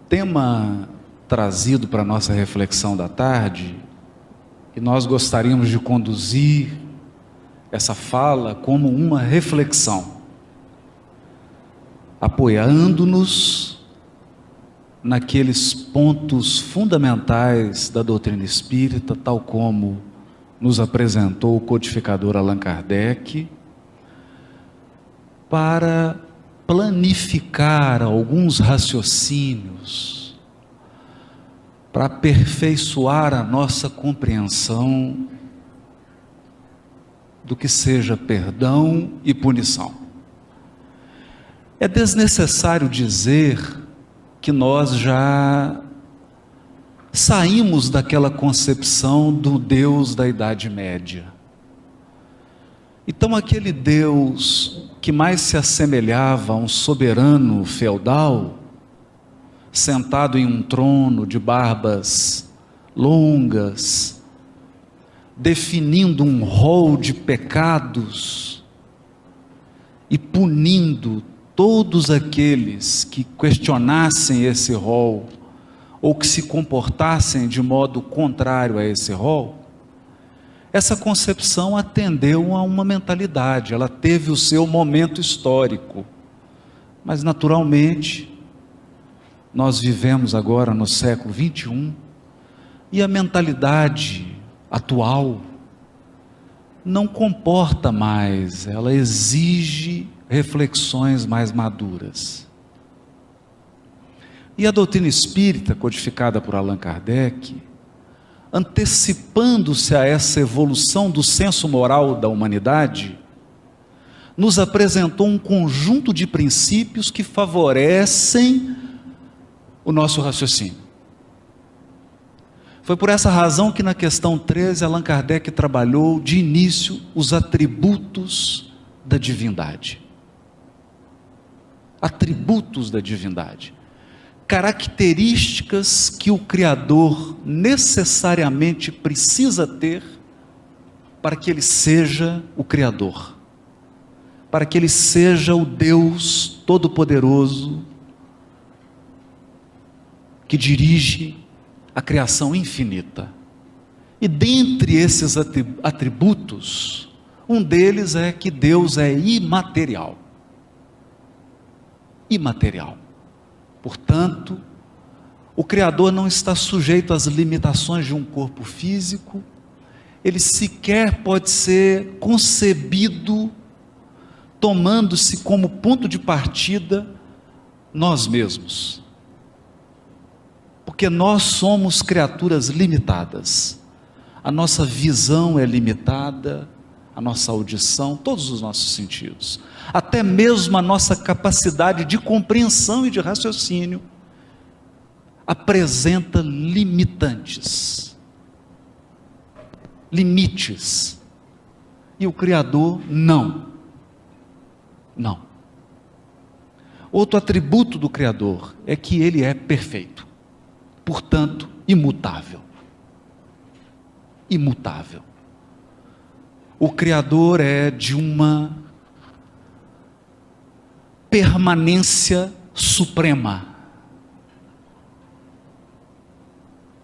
tema trazido para a nossa reflexão da tarde, e nós gostaríamos de conduzir essa fala como uma reflexão, apoiando-nos naqueles pontos fundamentais da doutrina espírita, tal como nos apresentou o codificador Allan Kardec, para planificar alguns raciocínios, para aperfeiçoar a nossa compreensão do que seja perdão e punição. É desnecessário dizer que nós já saímos daquela concepção do Deus da Idade Média. Então, aquele Deus que mais se assemelhava a um soberano feudal, sentado em um trono de barbas longas, definindo um rol de pecados e punindo todos aqueles que questionassem esse rol ou que se comportassem de modo contrário a esse rol, essa concepção atendeu a uma mentalidade, ela teve o seu momento histórico, mas naturalmente nós vivemos agora no século 21 e a mentalidade atual não comporta mais, ela exige reflexões mais maduras. E a doutrina espírita, codificada por Allan Kardec, antecipando-se a essa evolução do senso moral da humanidade, nos apresentou um conjunto de princípios que favorecem o nosso raciocínio. Foi por essa razão que na questão 13 Allan Kardec trabalhou de início os atributos da divindade. Atributos da divindade. Características que o Criador necessariamente precisa ter para que ele seja o Criador, para que ele seja o Deus Todo-Poderoso que dirige a criação infinita. E dentre esses atributos, um deles é que Deus é imaterial. Imaterial. Portanto, o Criador não está sujeito às limitações de um corpo físico, ele sequer pode ser concebido tomando-se como ponto de partida nós mesmos. Porque nós somos criaturas limitadas, a nossa visão é limitada, a nossa audição, todos os nossos sentidos, até mesmo a nossa capacidade de compreensão e de raciocínio apresenta limitantes, limites, e o Criador não. Outro atributo do Criador é que ele é perfeito, portanto imutável. O Criador é de uma permanência suprema.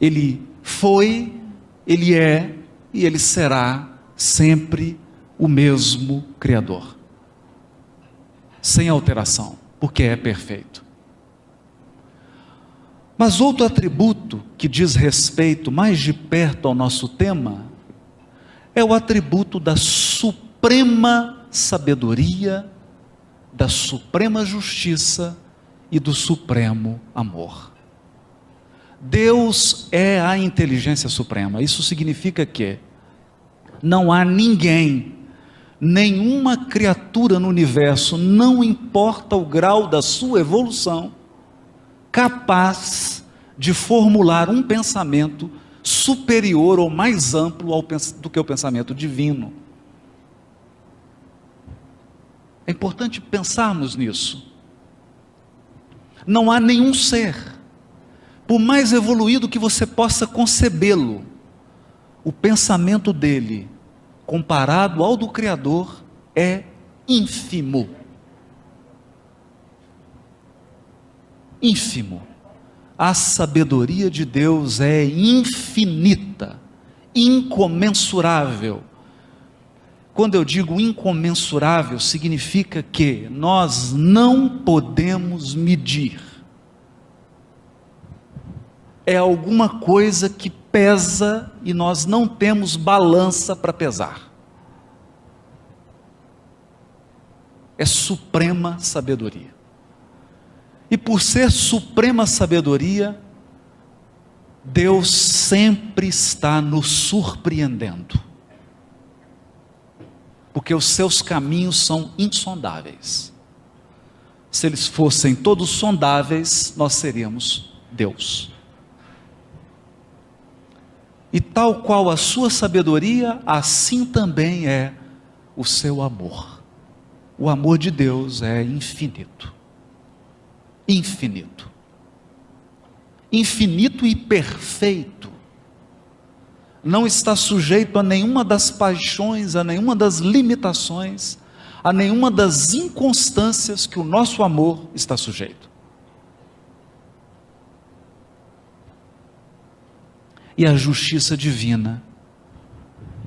Ele foi, ele é e ele será sempre o mesmo Criador, sem alteração, porque é perfeito. Mas outro atributo que diz respeito mais de perto ao nosso tema é o atributo da suprema sabedoria, da suprema justiça e do supremo amor. Deus é a inteligência suprema. Isso significa que não há ninguém, nenhuma criatura no universo, não importa o grau da sua evolução, capaz de formular um pensamento superior ou mais amplo do que o pensamento divino. É importante pensarmos nisso. Não há nenhum ser, por mais evoluído que você possa concebê-lo, o pensamento dele, comparado ao do Criador, é ínfimo. a sabedoria de Deus é infinita, incomensurável. Quando eu digo incomensurável, significa que nós não podemos medir. É alguma coisa que pesa e nós não temos balança para pesar. É suprema sabedoria. E por ser suprema sabedoria, Deus sempre está nos surpreendendo. Porque os seus caminhos são insondáveis. Se eles fossem todos sondáveis, nós seríamos Deus. E tal qual a sua sabedoria, assim também é o seu amor. O amor de Deus é infinito. Infinito. Infinito e perfeito. Não está sujeito a nenhuma das paixões, a nenhuma das limitações, a nenhuma das inconstâncias que o nosso amor está sujeito. E a justiça divina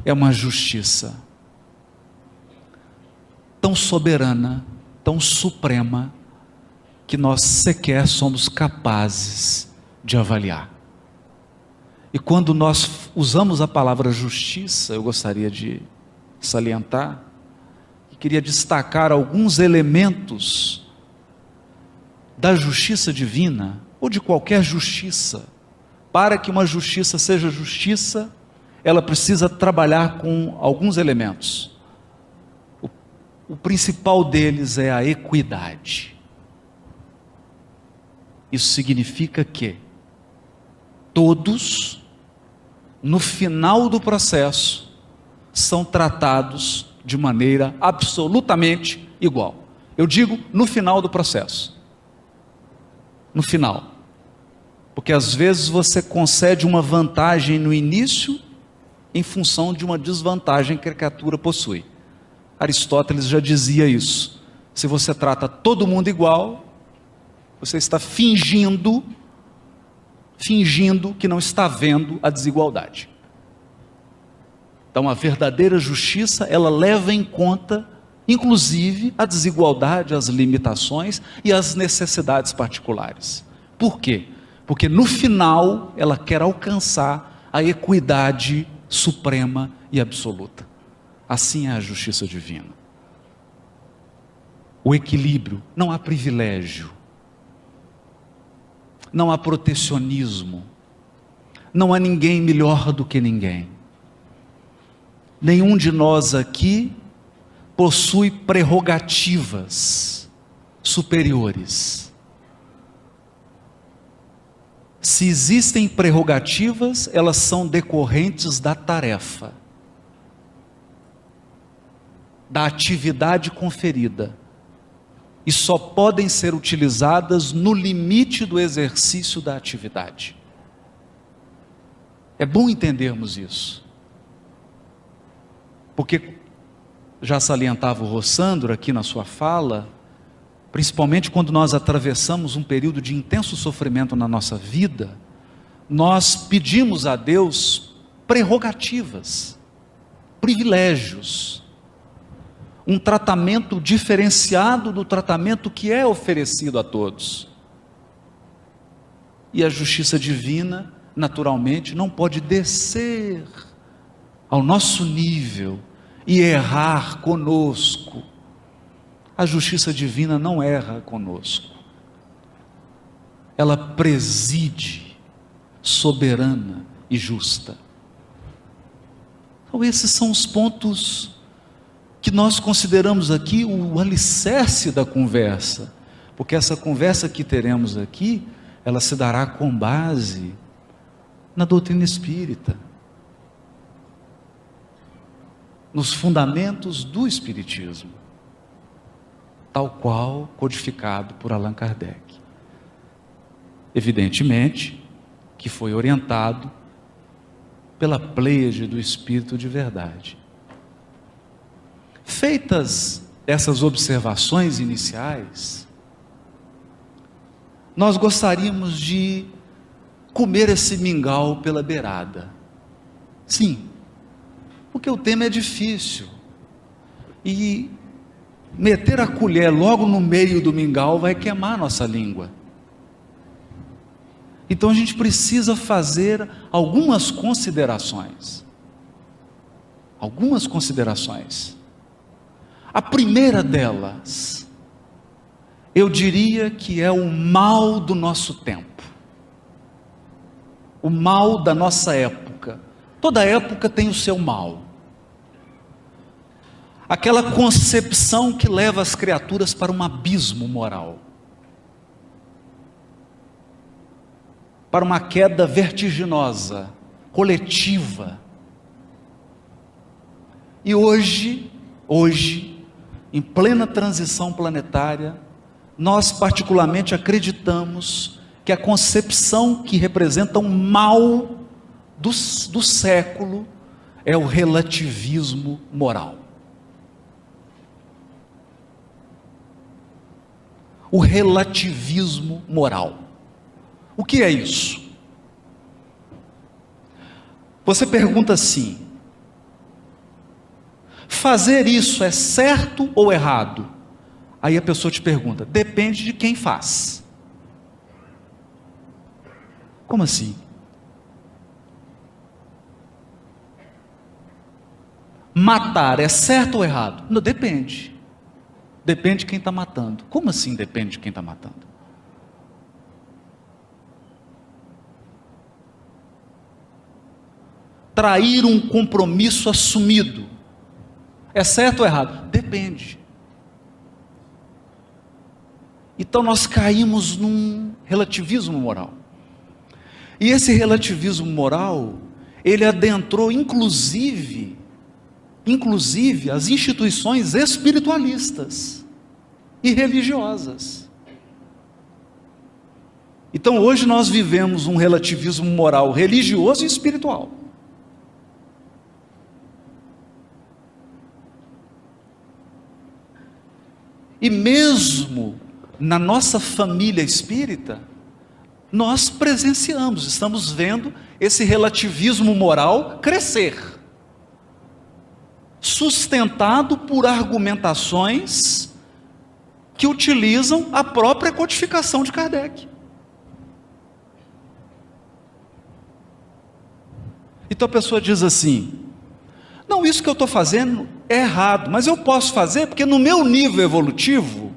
é uma justiça tão soberana, tão suprema, que nós sequer somos capazes de avaliar. E quando nós usamos a palavra justiça, eu gostaria de salientar, e queria destacar alguns elementos da justiça divina, ou de qualquer justiça. Para que uma justiça seja justiça, ela precisa trabalhar com alguns elementos. O principal deles é a equidade. Isso significa que todos, no final do processo, são tratados de maneira absolutamente igual. Eu digo no final do processo. No final. Porque às vezes você concede uma vantagem no início, em função de uma desvantagem que a criatura possui. Aristóteles já dizia isso. Se você trata todo mundo igual, você está fingindo que não está vendo a desigualdade. Então a verdadeira justiça, ela leva em conta, inclusive, a desigualdade, as limitações e as necessidades particulares. Por quê? Porque no final ela quer alcançar a equidade suprema e absoluta. Assim é a justiça divina. O equilíbrio, não há privilégio, não há protecionismo, não há ninguém melhor do que ninguém. Nenhum de nós aqui possui prerrogativas superiores. Se existem prerrogativas, elas são decorrentes da tarefa, da atividade conferida, e só podem ser utilizadas no limite do exercício da atividade. É bom entendermos isso, porque já salientava o Rossandro aqui na sua fala, principalmente quando nós atravessamos um período de intenso sofrimento na nossa vida, nós pedimos a Deus prerrogativas, privilégios, um tratamento diferenciado do tratamento que é oferecido a todos. E a justiça divina, naturalmente, não pode descer ao nosso nível e errar conosco. A justiça divina não erra conosco. Ela preside, soberana e justa. Então esses são os pontos que nós consideramos aqui o alicerce da conversa, porque essa conversa que teremos aqui, ela se dará com base na doutrina espírita, nos fundamentos do espiritismo, tal qual codificado por Allan Kardec. Evidentemente que foi orientado pela pleiade do Espírito de verdade. Feitas essas observações iniciais, nós gostaríamos de comer esse mingau pela beirada. Sim, porque o tema é difícil. E meter a colher logo no meio do mingau vai queimar a nossa língua. Então a gente precisa fazer algumas considerações. Algumas considerações. A primeira delas, eu diria que é o mal do nosso tempo. O mal da nossa época. Toda época tem o seu mal. Aquela concepção que leva as criaturas para um abismo moral. Para uma queda vertiginosa, coletiva. E hoje, em plena transição planetária, nós particularmente acreditamos que a concepção que representa um mal do século é o relativismo moral. O relativismo moral. O que é isso? Você pergunta assim: fazer isso é certo ou errado? Aí a pessoa te pergunta: depende de quem faz. Como assim? Matar é certo ou errado? Não, depende. Depende de quem está matando. Como assim depende de quem está matando? Trair um compromisso assumido é certo ou errado? Depende. Então nós caímos num relativismo moral. E esse relativismo moral, ele adentrou inclusive as instituições espiritualistas e religiosas. Então hoje nós vivemos um relativismo moral religioso e espiritual. E mesmo na nossa família espírita, nós presenciamos, estamos vendo esse relativismo moral crescer, sustentado por argumentações que utilizam a própria codificação de Kardec. Então a pessoa diz assim: não, isso que eu estou fazendo é errado, mas eu posso fazer porque no meu nível evolutivo,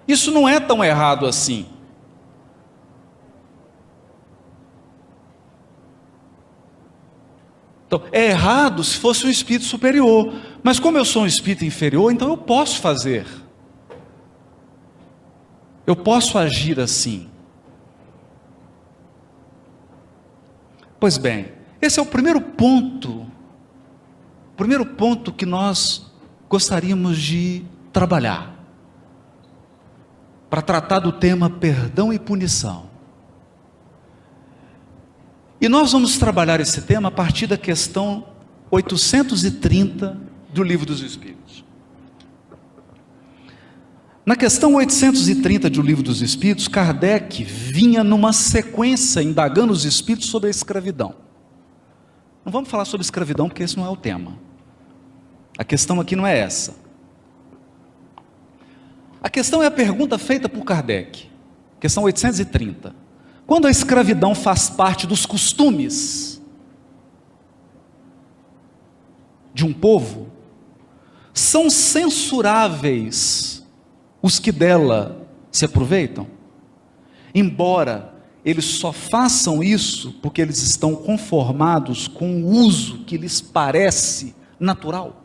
isso não é tão errado assim. Então, é errado se fosse um espírito superior, mas como eu sou um espírito inferior, então eu posso fazer. Eu posso agir assim. Pois bem, esse é o primeiro ponto que nós gostaríamos de trabalhar, para tratar do tema perdão e punição. E nós vamos trabalhar esse tema a partir da questão 830 do Livro dos Espíritos. Na questão 830 do Livro dos Espíritos, Kardec vinha numa sequência indagando os espíritos sobre a escravidão. Não vamos falar sobre escravidão porque esse não é o tema. A questão aqui não é essa. A questão é a pergunta feita por Kardec, questão 830. Quando a escravidão faz parte dos costumes de um povo, são censuráveis os que dela se aproveitam? Embora eles só façam isso porque eles estão conformados com o uso que lhes parece natural?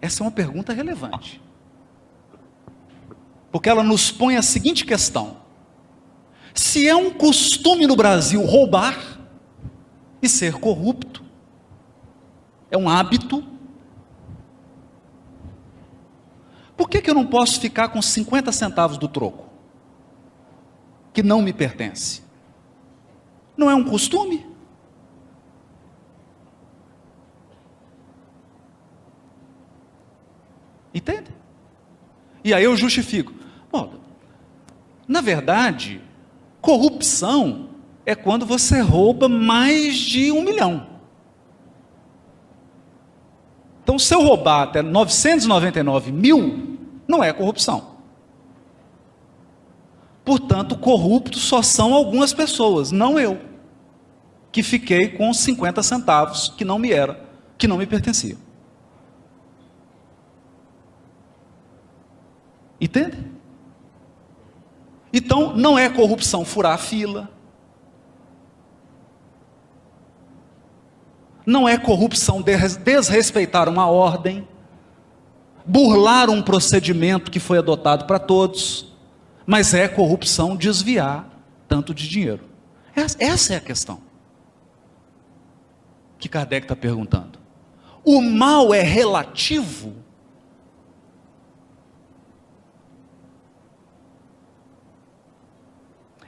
Essa é uma pergunta relevante, porque ela nos põe a seguinte questão: se é um costume no Brasil roubar e ser corrupto, é um hábito, por que eu não posso ficar com 50 centavos do troco, que não me pertence? Não é um costume? Entende? E aí eu justifico: bom, Na verdade, corrupção é quando você rouba mais de 1 milhão. Então, se eu roubar até 999 mil, não é corrupção. Portanto, corruptos só são algumas pessoas, não eu, que fiquei com 50 centavos que não me pertenciam. Entende? Então, não é corrupção furar a fila. Não é corrupção desrespeitar uma ordem, burlar um procedimento que foi adotado para todos, mas é corrupção desviar tanto de dinheiro. Essa é a questão que Kardec está perguntando. O mal é relativo?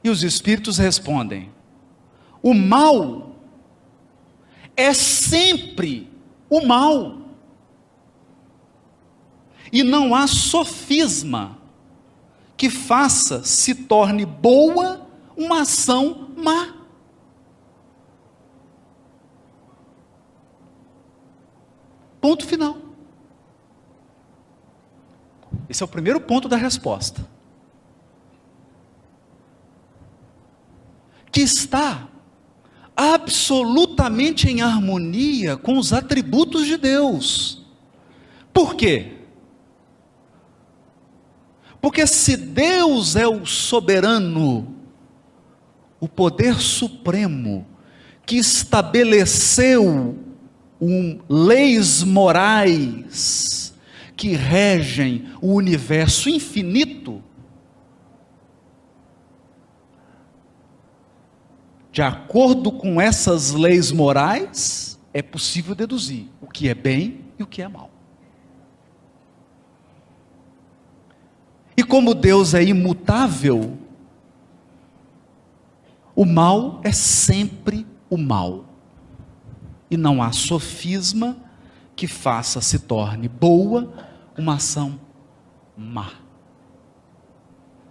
E os espíritos respondem: o mal é sempre o mal. E não há sofisma que faça se torne boa uma ação má. Ponto final. Esse é o primeiro ponto da resposta. Que está absolutamente em harmonia com os atributos de Deus. Por quê? Porque se Deus é o soberano, o poder supremo, que estabeleceu leis morais que regem o universo infinito, de acordo com essas leis morais, é possível deduzir o que é bem e o que é mal. E como Deus é imutável, o mal é sempre o mal. E não há sofisma que faça se torne boa uma ação má.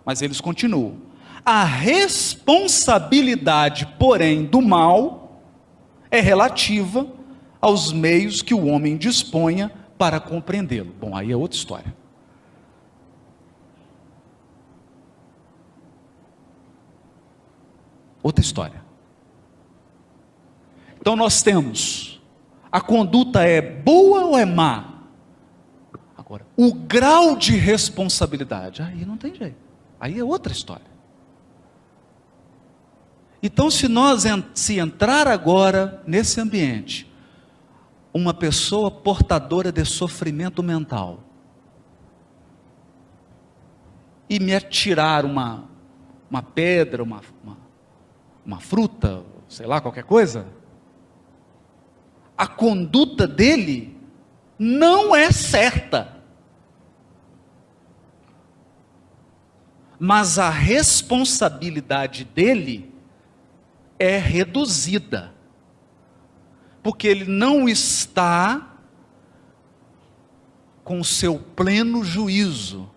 Mas eles continuam. A responsabilidade, porém, do mal é relativa aos meios que o homem disponha para compreendê-lo. Bom, aí é outra história. Outra história. Então nós temos, a conduta é boa ou é má? Agora, o grau de responsabilidade, aí não tem jeito. Aí é outra história. Então, se entrar agora nesse ambiente, uma pessoa portadora de sofrimento mental, e me atirar uma pedra, uma fruta, sei lá, qualquer coisa, a conduta dele não é certa, mas a responsabilidade dele é reduzida, porque ele não está com o seu pleno juízo.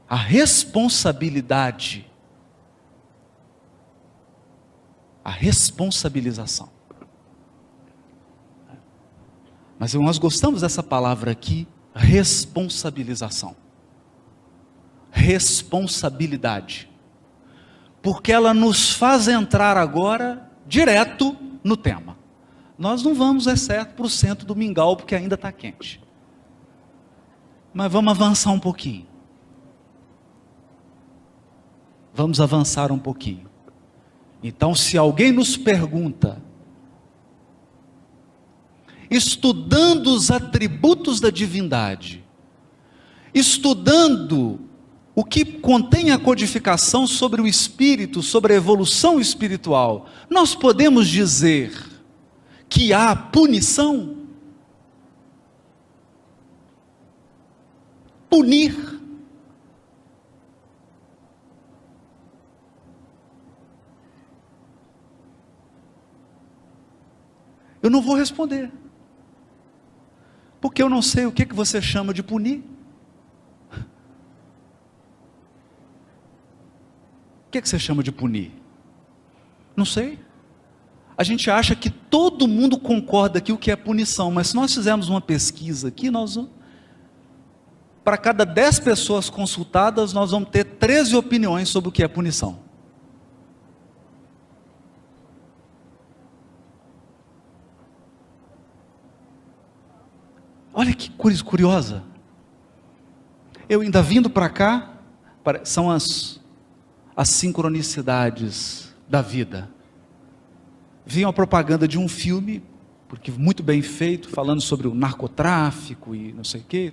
A responsabilidade, a responsabilização. Mas nós gostamos dessa palavra aqui, responsabilização. Responsabilidade. Porque ela nos faz entrar agora direto no tema. Nós não vamos, exceto para o centro do mingau, porque ainda está quente. Mas vamos avançar um pouquinho. Vamos avançar um pouquinho. Então, se alguém nos pergunta, estudando os atributos da divindade, estudando o que contém a codificação sobre o espírito, sobre a evolução espiritual, nós podemos dizer que há punição? Punir. Eu não vou responder, porque eu não sei o que você chama de punir. que você chama de punir? Não sei. A gente acha que todo mundo concorda aqui o que é punição, mas se nós fizermos uma pesquisa aqui, para cada 10 pessoas consultadas, nós vamos ter 13 opiniões sobre o que é punição. Olha que coisa curiosa. Eu ainda vindo para cá, são as sincronicidades da vida. Vi uma propaganda de um filme, porque muito bem feito, falando sobre o narcotráfico e não sei o quê.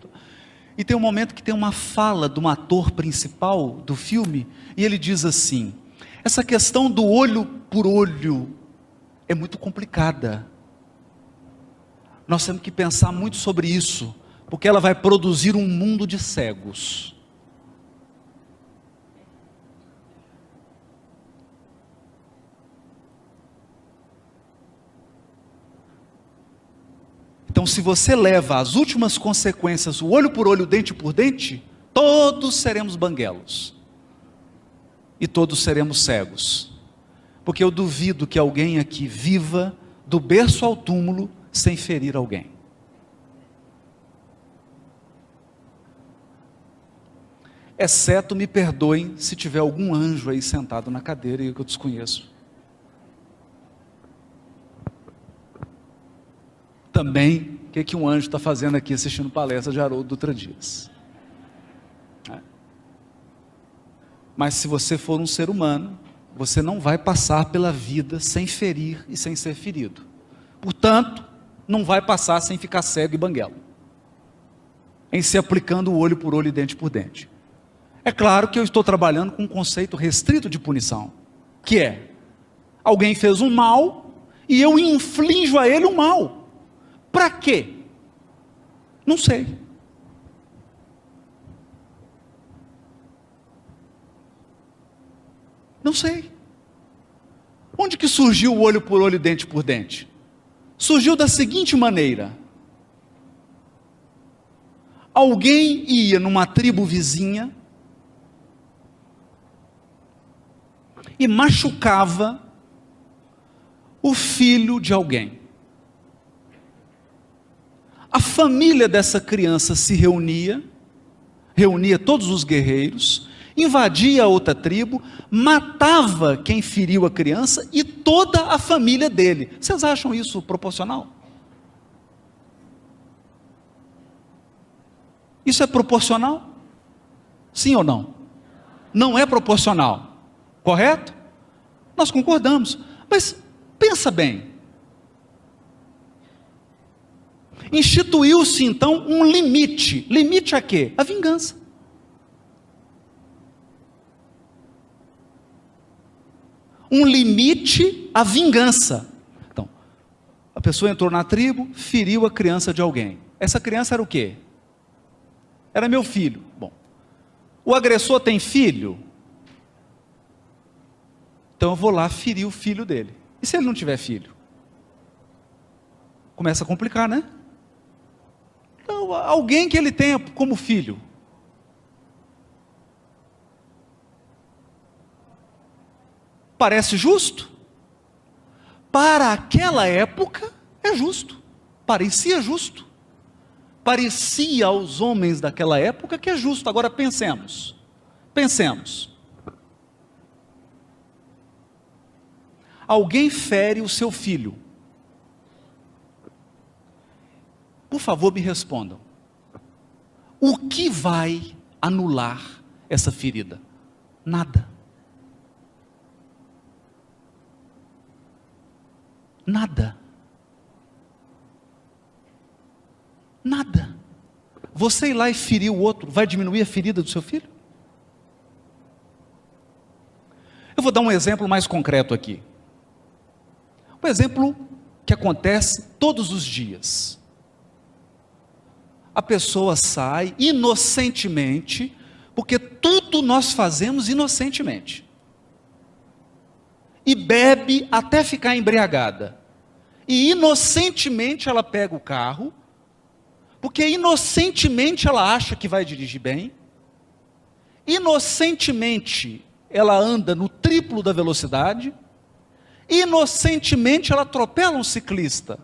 E tem um momento que tem uma fala de um ator principal do filme, e ele diz assim: essa questão do olho por olho é muito complicada. Nós temos que pensar muito sobre isso, porque ela vai produzir um mundo de cegos. Então, se você leva às últimas consequências, o olho por olho, dente por dente, todos seremos banguelos. E todos seremos cegos. Porque eu duvido que alguém aqui viva do berço ao túmulo sem ferir alguém. Exceto, me perdoem, se tiver algum anjo aí sentado na cadeira e que eu desconheço. Também, o que um anjo está fazendo aqui assistindo palestra de Haroldo Dutra Dias? Mas se você for um ser humano, você não vai passar pela vida sem ferir e sem ser ferido. Portanto, não vai passar sem ficar cego e banguelo, em se aplicando o olho por olho e dente por dente. É claro que eu estou trabalhando com um conceito restrito de punição, que é, alguém fez um mal, e eu inflijo a ele um mal. Para quê? Não sei. Não sei. Onde que surgiu o olho por olho e dente por dente? Surgiu da seguinte maneira: alguém ia numa tribo vizinha e machucava o filho de alguém. A família dessa criança se reunia todos os guerreiros, invadia a outra tribo, matava quem feriu a criança e toda a família dele. Vocês acham isso proporcional? Isso é proporcional? Sim ou não? Não é proporcional, correto? Nós concordamos, mas pensa bem. Instituiu-se então um limite. Limite a quê? A vingança. Um limite à vingança. Então, a pessoa entrou na tribo, feriu a criança de alguém. Essa criança era o quê? Era meu filho. Bom, o agressor tem filho? Então eu vou lá ferir o filho dele. E se ele não tiver filho? Começa a complicar, né? Então, alguém que ele tenha como filho. Parece justo? Para aquela época, é justo. Parecia justo. Parecia aos homens daquela época que é justo. Agora pensemos. Alguém fere o seu filho. Por favor, me respondam. O que vai anular essa ferida? Nada. Nada. Nada. Você ir lá e ferir o outro, vai diminuir a ferida do seu filho? Eu vou dar um exemplo mais concreto aqui. Um exemplo que acontece todos os dias. A pessoa sai inocentemente, porque tudo nós fazemos inocentemente. E bebe até ficar embriagada. E inocentemente ela pega o carro, porque inocentemente ela acha que vai dirigir bem. Inocentemente ela anda no triplo da velocidade, inocentemente ela atropela um ciclista.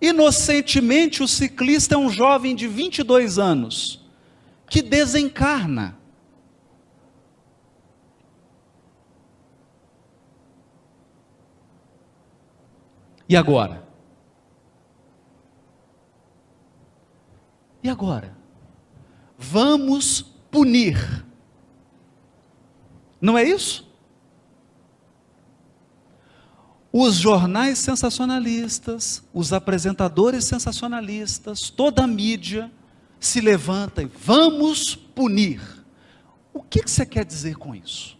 Inocentemente o ciclista é um jovem de 22 anos, que desencarna. E agora? E agora? Vamos punir. Não é isso? Os jornais sensacionalistas, os apresentadores sensacionalistas, toda a mídia se levanta e vamos punir. O que você quer dizer com isso?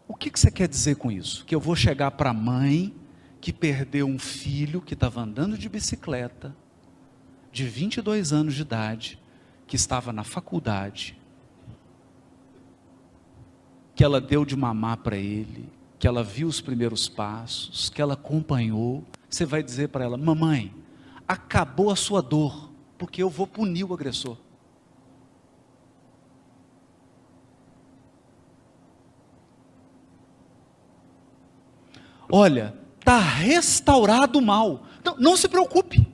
O que você quer dizer com isso? Que eu vou chegar para a mãe que perdeu um filho que estava andando de bicicleta, de 22 anos de idade, que estava na faculdade, que ela deu de mamar para ele, que ela viu os primeiros passos, que ela acompanhou. Você vai dizer para ela: mamãe, acabou a sua dor, porque eu vou punir o agressor. Olha, está restaurado o mal. Então, não se preocupe,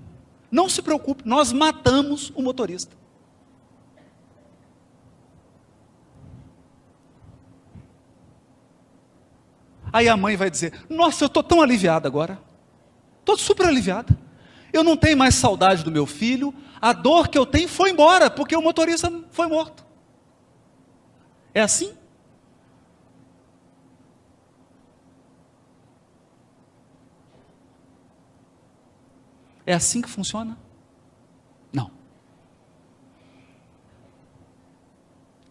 não se preocupe, nós matamos o motorista. Aí a mãe vai dizer: nossa, eu estou tão aliviada agora, estou super aliviada, eu não tenho mais saudade do meu filho, a dor que eu tenho foi embora, porque o motorista foi morto. É assim? É assim que funciona? Não.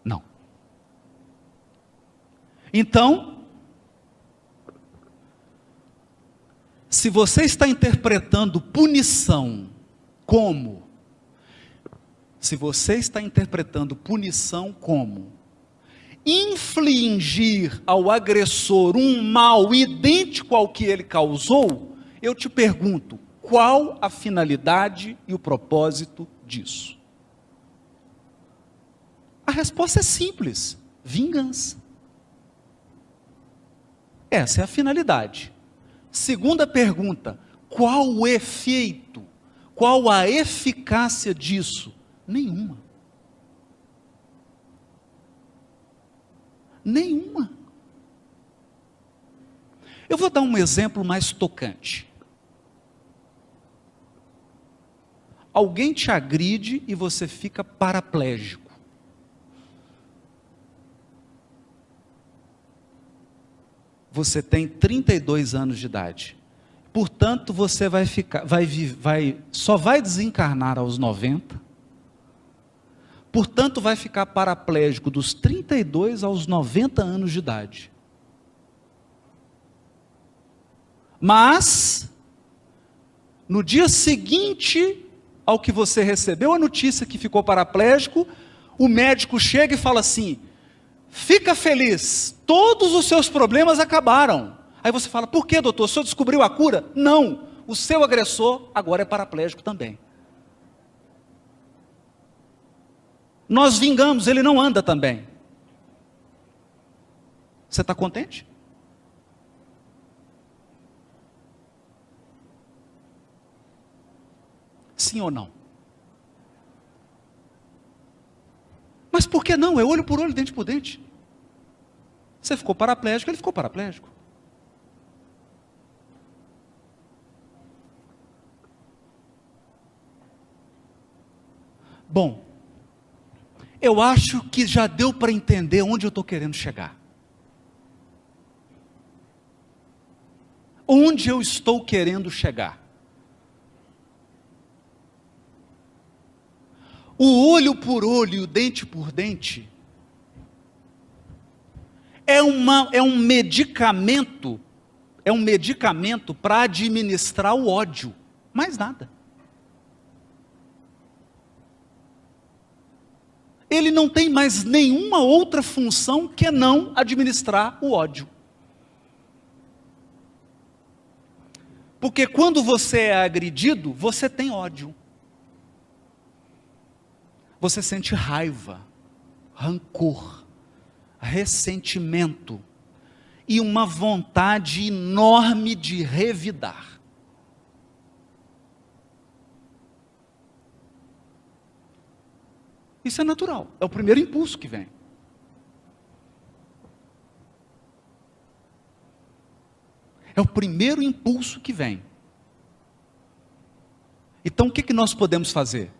Não. Então, se você está interpretando punição como, infligir ao agressor um mal idêntico ao que ele causou, eu te pergunto, qual a finalidade e o propósito disso? A resposta é simples: vingança. Essa é a finalidade. Segunda pergunta: qual o efeito? Qual a eficácia disso? Nenhuma. Nenhuma. Eu vou dar um exemplo mais tocante. Alguém te agride e você fica paraplégico. Você tem 32 anos de idade. Portanto, você só vai desencarnar aos 90. Portanto, vai ficar paraplégico dos 32 aos 90 anos de idade. Mas, no dia seguinte ao que você recebeu a notícia que ficou paraplégico, o médico chega e fala assim: fica feliz, todos os seus problemas acabaram. Aí você fala: por que, doutor? O senhor descobriu a cura? Não, o seu agressor agora é paraplégico também. Nós vingamos, ele não anda também. Você está contente? Sim ou não? Mas por que não? É olho por olho, dente por dente. Você ficou paraplégico, ele ficou paraplégico. Bom, eu acho que já deu para entender onde eu estou querendo chegar. Onde eu estou querendo chegar? O olho por olho e o dente por dente é um medicamento para administrar o ódio, mais nada. Ele não tem mais nenhuma outra função que não administrar o ódio. Porque quando você é agredido, você tem ódio. Você sente raiva, rancor, ressentimento e uma vontade enorme de revidar. Isso é natural, é o primeiro impulso que vem. É o primeiro impulso que vem. Então o que nós podemos fazer?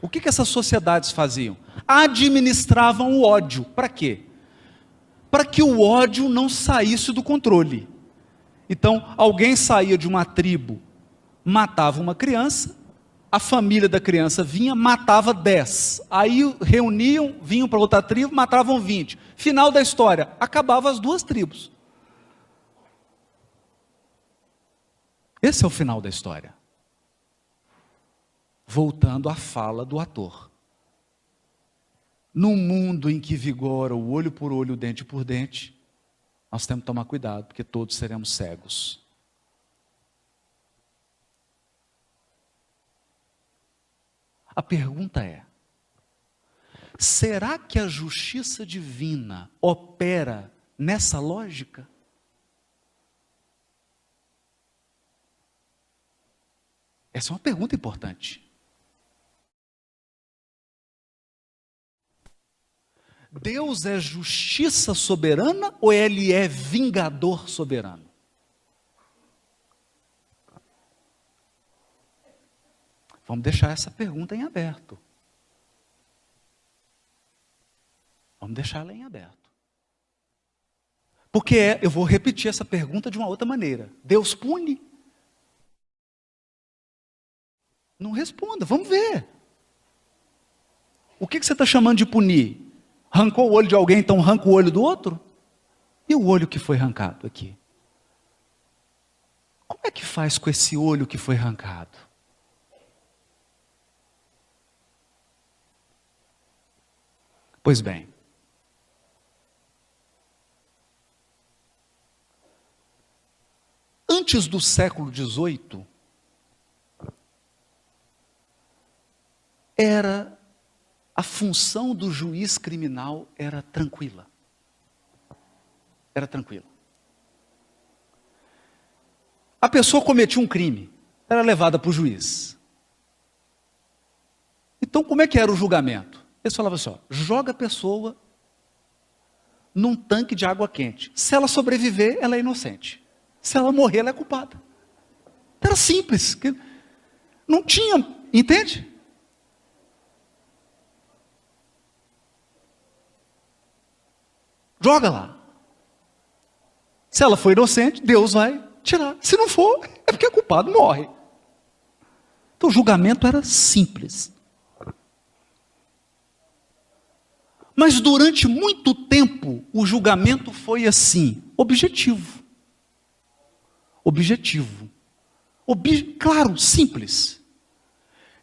O que essas sociedades faziam? Administravam o ódio. Para quê? Para que o ódio não saísse do controle. Então, alguém saía de uma tribo, matava uma criança, a família da criança vinha, matava 10. Aí reuniam, vinham para outra tribo, matavam 20. Final da história, acabava as duas tribos. Esse é o final da história. Voltando à fala do ator. Num mundo em que vigora o olho por olho, o dente por dente, nós temos que tomar cuidado, porque todos seremos cegos. A pergunta é: será que a justiça divina opera nessa lógica? Essa é uma pergunta importante. Deus é justiça soberana ou Ele é vingador soberano? Vamos deixar essa pergunta em aberto. Vamos deixar ela em aberto. Porque eu vou repetir essa pergunta de uma outra maneira. Deus pune? Não responda, vamos ver. O que você está chamando de punir? Arrancou o olho de alguém, então arranca o olho do outro? E o olho que foi arrancado aqui? Como é que faz com esse olho que foi arrancado? Pois bem, antes do século XVIII, a função do juiz criminal era tranquila. Era tranquila. A pessoa cometia um crime, era levada para o juiz. Então, como é que era o julgamento? Eles falavam assim, ó, joga a pessoa num tanque de água quente. Se ela sobreviver, ela é inocente. Se ela morrer, ela é culpada. Era simples. Não tinha, entende? Joga lá. Se ela for inocente, Deus vai tirar. Se não for, é porque o culpado morre. Então o julgamento era simples. Mas durante muito tempo, o julgamento foi assim, objetivo. Objetivo. Claro, simples.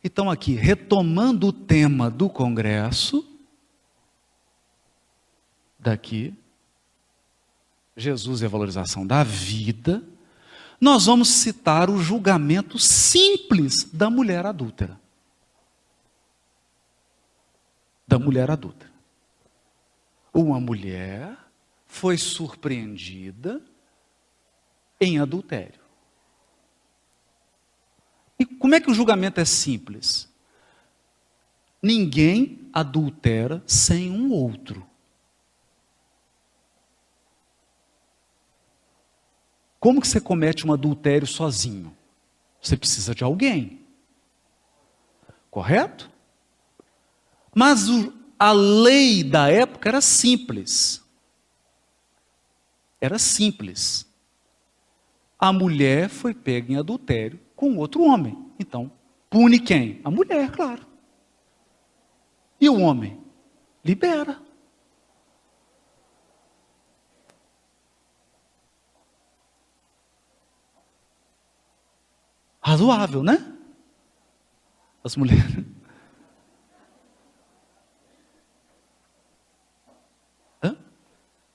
Então aqui, retomando o tema do congresso, daqui, Jesus e a valorização da vida, nós vamos citar o julgamento simples da mulher adúltera. Da mulher adúltera. Uma mulher foi surpreendida em adultério. E como é que o julgamento é simples? Ninguém adultera sem um outro. Como que você comete um adultério sozinho? Você precisa de alguém. Correto? Mas a lei da época era simples. Era simples. A mulher foi pega em adultério com outro homem. Então, pune quem? A mulher, claro. E o homem? Libera. Razoável, né? As mulheres.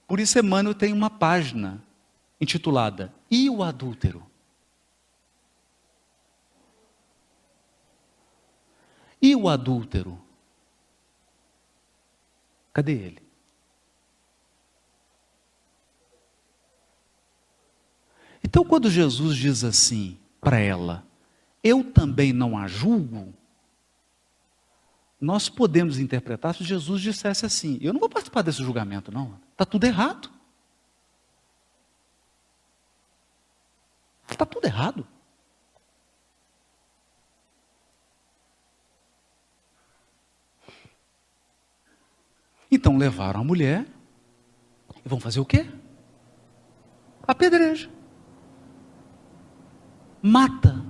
Por isso Emmanuel tem uma página intitulada E o adúltero? E o adúltero? Cadê ele? Então, quando Jesus diz assim para ela, eu também não a julgo, nós podemos interpretar se Jesus dissesse assim, eu não vou participar desse julgamento não, está tudo errado. Está tudo errado. Então levaram a mulher e vão fazer o quê? Apedreja. Mata.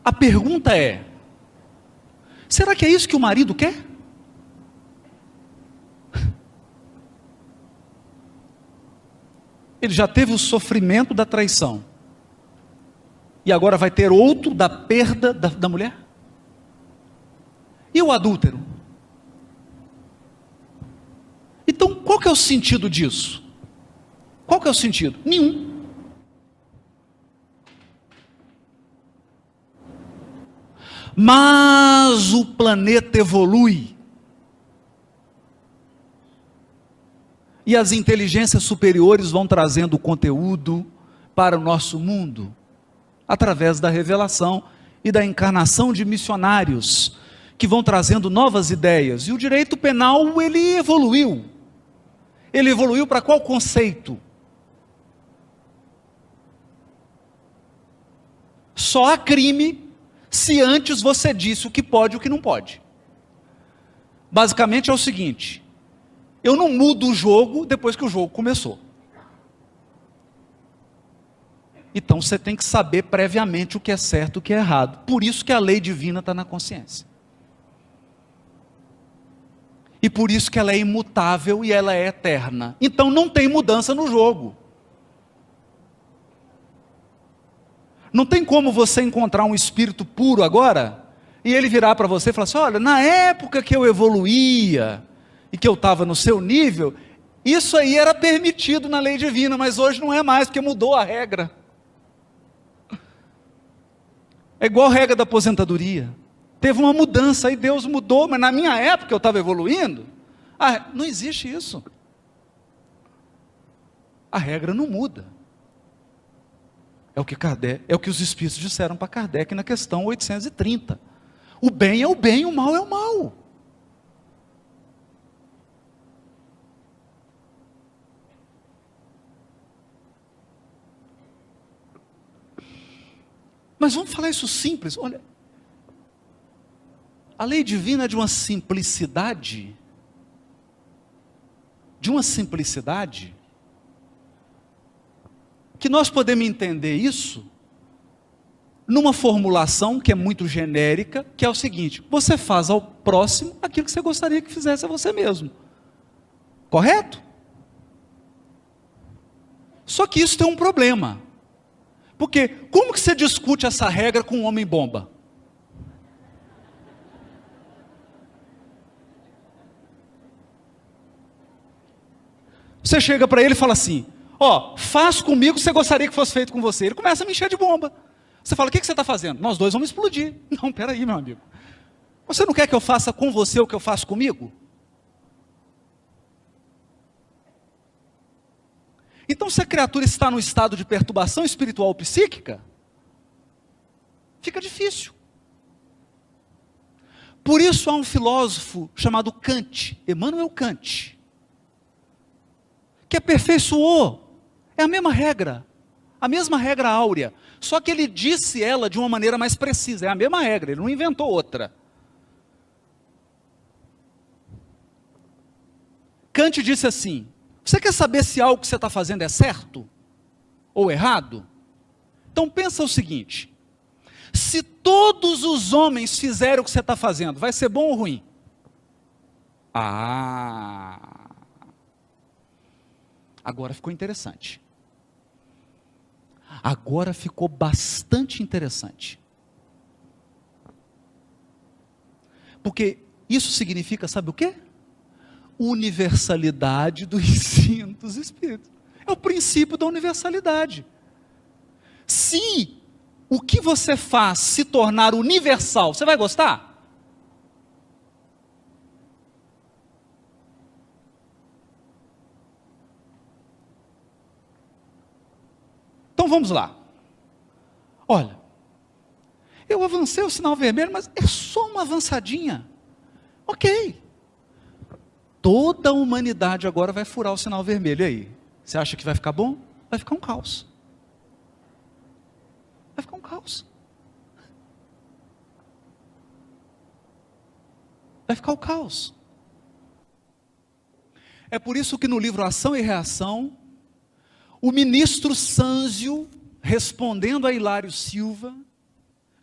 A pergunta é, será que é isso que o marido quer? Ele já teve o sofrimento da traição. E agora vai ter outro da perda da mulher? E o adúltero? Então, qual que é o sentido disso? Qual que é o sentido? Nenhum. Mas o planeta evolui. E as inteligências superiores vão trazendo conteúdo para o nosso mundo, através da revelação e da encarnação de missionários, que vão trazendo novas ideias. E o direito penal, ele evoluiu. Ele evoluiu para qual conceito? Só há crime se antes você disse o que pode e o que não pode. Basicamente é o seguinte, eu não mudo o jogo depois que o jogo começou. Então você tem que saber previamente o que é certo e o que é errado. Por isso que a lei divina está na consciência. E por isso que ela é imutável e ela é eterna. Então não tem mudança no jogo. Não tem como você encontrar um espírito puro agora, e ele virar para você e falar assim, olha, na época que eu evoluía, e que eu estava no seu nível, isso aí era permitido na lei divina, mas hoje não é mais, porque mudou a regra. É igual a regra da aposentadoria. Teve uma mudança, aí Deus mudou, mas na minha época eu estava evoluindo. Não existe isso. A regra não muda. É o que os espíritos disseram para Kardec na questão 830. O bem é o bem, o mal é o mal. Mas vamos falar isso simples. Olha, a lei divina é de uma simplicidade, que nós podemos entender isso numa formulação que é muito genérica, que é o seguinte, você faz ao próximo aquilo que você gostaria que fizesse a você mesmo. Correto? Só que isso tem um problema. Porque como que você discute essa regra com um homem bomba? Você chega para ele e fala assim, faz comigo o que você gostaria que fosse feito com você. Ele começa a me encher de bomba. Você fala, o que você está fazendo? Nós dois vamos explodir. Não, peraí, meu amigo. Você não quer que eu faça com você o que eu faço comigo? Então, se a criatura está num estado de perturbação espiritual ou psíquica, fica difícil. Por isso há um filósofo chamado Kant, Immanuel Kant, que aperfeiçoou, é a mesma regra áurea, só que ele disse ela de uma maneira mais precisa, é a mesma regra, ele não inventou outra. Kant disse assim, você quer saber se algo que você está fazendo é certo ou errado? Então pensa o seguinte, se todos os homens fizerem o que você está fazendo, vai ser bom ou ruim? Agora ficou interessante. Agora ficou bastante interessante. Porque isso significa, sabe o quê? Universalidade do ensino dos Espíritos. É o princípio da universalidade. Se o que você faz se tornar universal, você vai gostar? Então vamos lá. Olha, eu avancei o sinal vermelho, mas é só uma avançadinha. Ok. Toda a humanidade agora vai furar o sinal vermelho. E aí? Você acha que vai ficar bom? Vai ficar um caos. Vai ficar um caos. Vai ficar o caos. É por isso que no livro Ação e Reação, o ministro Sânzio, respondendo a Hilário Silva,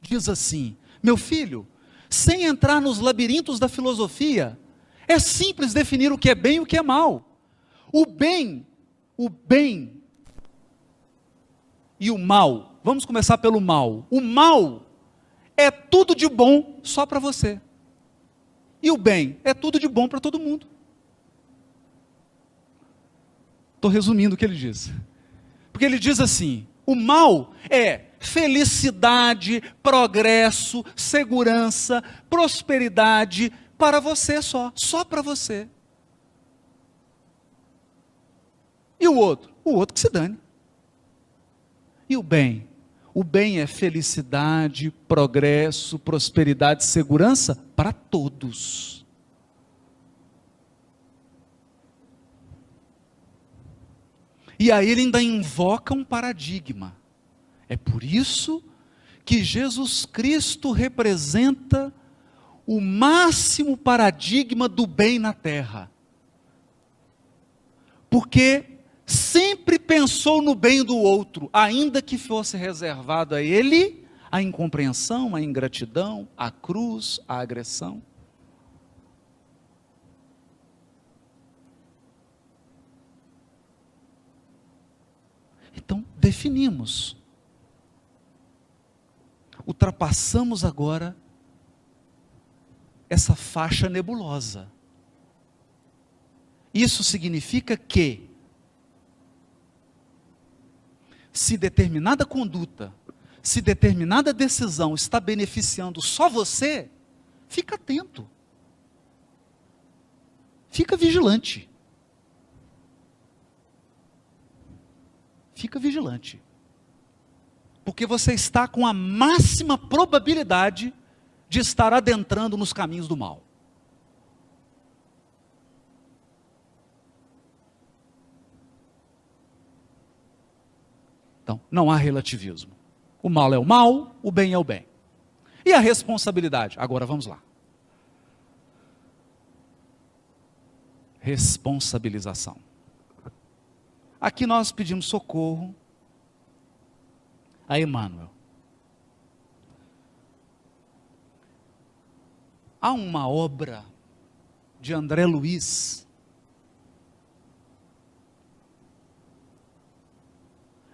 diz assim: meu filho, sem entrar nos labirintos da filosofia, é simples definir o que é bem e o que é mal. O bem e o mal. Vamos começar pelo mal. O mal é tudo de bom só para você. E o bem é tudo de bom para todo mundo. Estou resumindo o que ele diz. Porque ele diz assim: o mal é felicidade, progresso, segurança, prosperidade para você só para você. E o outro? O outro que se dane. E o bem? O bem é felicidade, progresso, prosperidade, segurança para todos. E aí ele ainda invoca um paradigma. É por isso que Jesus Cristo representa o máximo paradigma do bem na terra. Porque sempre pensou no bem do outro, ainda que fosse reservado a ele a incompreensão, a ingratidão, a cruz, a agressão. Então, definimos. Ultrapassamos agora essa faixa nebulosa. Isso significa que, se determinada conduta, se determinada decisão está beneficiando só você, fica atento. Fica vigilante. Fica vigilante. Porque você está com a máxima probabilidade de estar adentrando nos caminhos do mal. Então, não há relativismo. O mal é o mal, o bem é o bem. E a responsabilidade? Agora vamos lá. Responsabilização. Aqui nós pedimos socorro a Emmanuel. Há uma obra de André Luiz,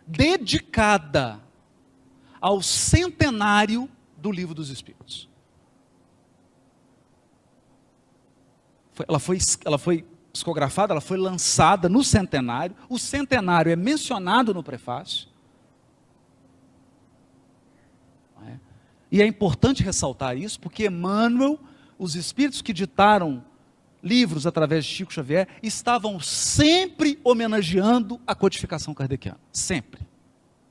dedicada ao centenário do Livro dos Espíritos. Ela foi psicografada, ela foi lançada no centenário. O centenário é mencionado no prefácio. E é importante ressaltar isso, porque Emmanuel, os espíritos que ditaram livros através de Chico Xavier, estavam sempre homenageando a codificação kardeciana. Sempre.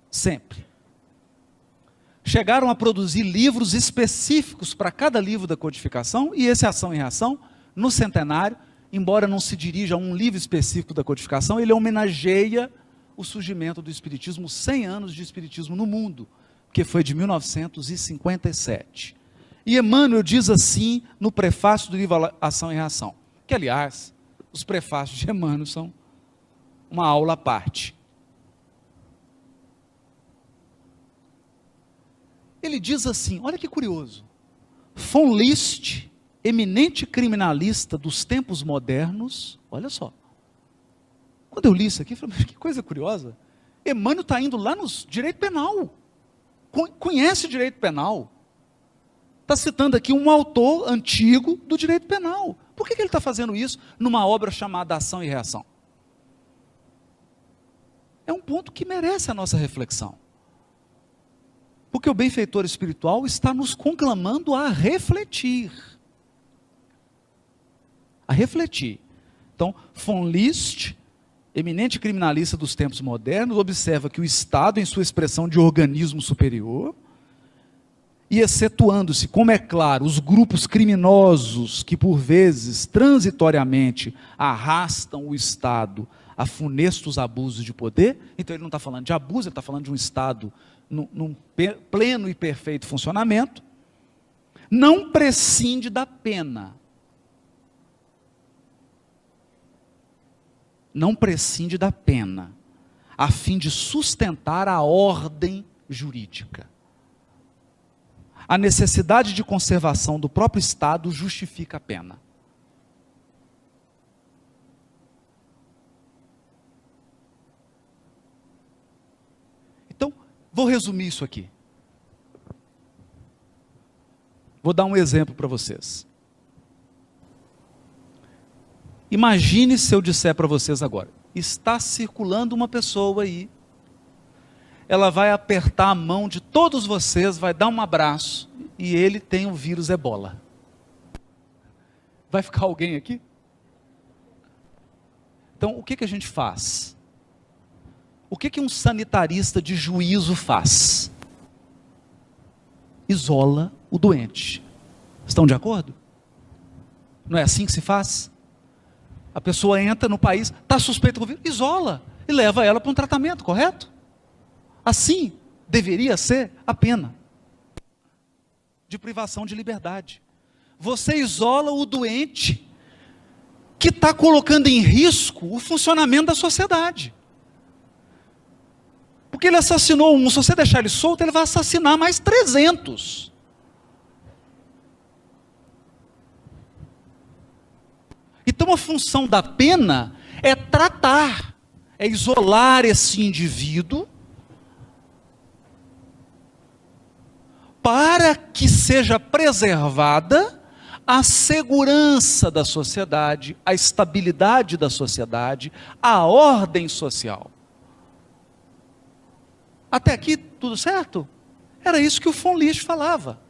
Sempre. Chegaram a produzir livros específicos para cada livro da codificação, e esse Ação e Reação, no centenário, embora não se dirija a um livro específico da codificação, ele homenageia o surgimento do Espiritismo, 100 anos de Espiritismo no mundo, que foi de 1957. E Emmanuel diz assim no prefácio do livro Ação e Reação, que aliás, os prefácios de Emmanuel são uma aula à parte. Ele diz assim, olha que curioso: von List, eminente criminalista dos tempos modernos, olha só, quando eu li isso aqui, eu falei, que coisa curiosa, Emmanuel está indo lá no direito penal, conhece o direito penal, está citando aqui um autor antigo do direito penal. Por que ele está fazendo isso numa obra chamada Ação e Reação? É um ponto que merece a nossa reflexão. Porque o benfeitor espiritual está nos conclamando a refletir. A refletir. Então, von List, eminente criminalista dos tempos modernos, observa que o Estado, em sua expressão de organismo superior, e excetuando-se, como é claro, os grupos criminosos que por vezes, transitoriamente, arrastam o Estado a funestos abusos de poder, então ele não está falando de abuso, ele está falando de um Estado num pleno e perfeito funcionamento, não prescinde da pena. Não prescinde da pena, a fim de sustentar a ordem jurídica. A necessidade de conservação do próprio Estado justifica a pena. Então, vou resumir isso aqui. Vou dar um exemplo para vocês. Imagine se eu disser para vocês agora, está circulando uma pessoa aí, ela vai apertar a mão de todos vocês, vai dar um abraço, e ele tem o vírus Ebola. Vai ficar alguém aqui? Então, o que a gente faz? O que um sanitarista de juízo faz? Isola o doente. Estão de acordo? Não é assim que se faz? A pessoa entra no país, está suspeita com o vírus, isola e leva ela para um tratamento, correto? Assim deveria ser a pena de privação de liberdade. Você isola o doente que está colocando em risco o funcionamento da sociedade. Porque ele assassinou um, se você deixar ele solto, ele vai assassinar mais 300. Então a função da pena é tratar, é isolar esse indivíduo para que seja preservada a segurança da sociedade, a estabilidade da sociedade, a ordem social. Até aqui tudo certo? Era isso que o von List falava.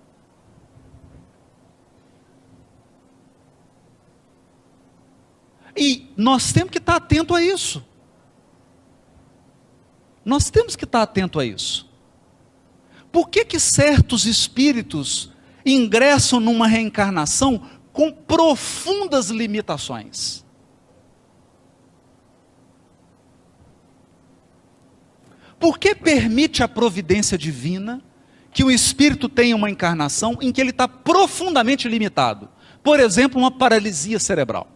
E nós temos que estar atento a isso. Nós temos que estar atento a isso. Por que certos espíritos ingressam numa reencarnação com profundas limitações? Por que permite a providência divina que o espírito tenha uma encarnação em que ele está profundamente limitado? Por exemplo, uma paralisia cerebral,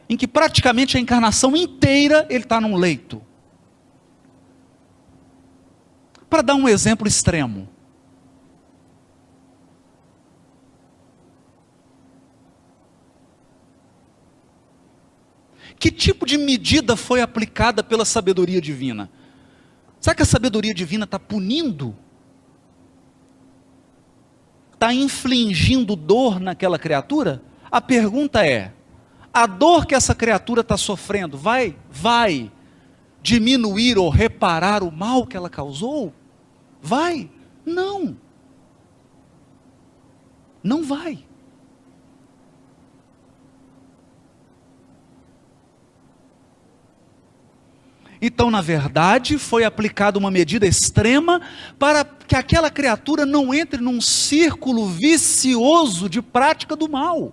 em que praticamente a encarnação inteira ele está num leito. Para dar um exemplo extremo, que tipo de medida foi aplicada pela sabedoria divina? Será que a sabedoria divina está punindo? Está infligindo dor naquela criatura? A pergunta é, a dor que essa criatura está sofrendo vai diminuir ou reparar o mal que ela causou? Vai? Não. Não vai. Então, na verdade, foi aplicada uma medida extrema para que aquela criatura não entre num círculo vicioso de prática do mal,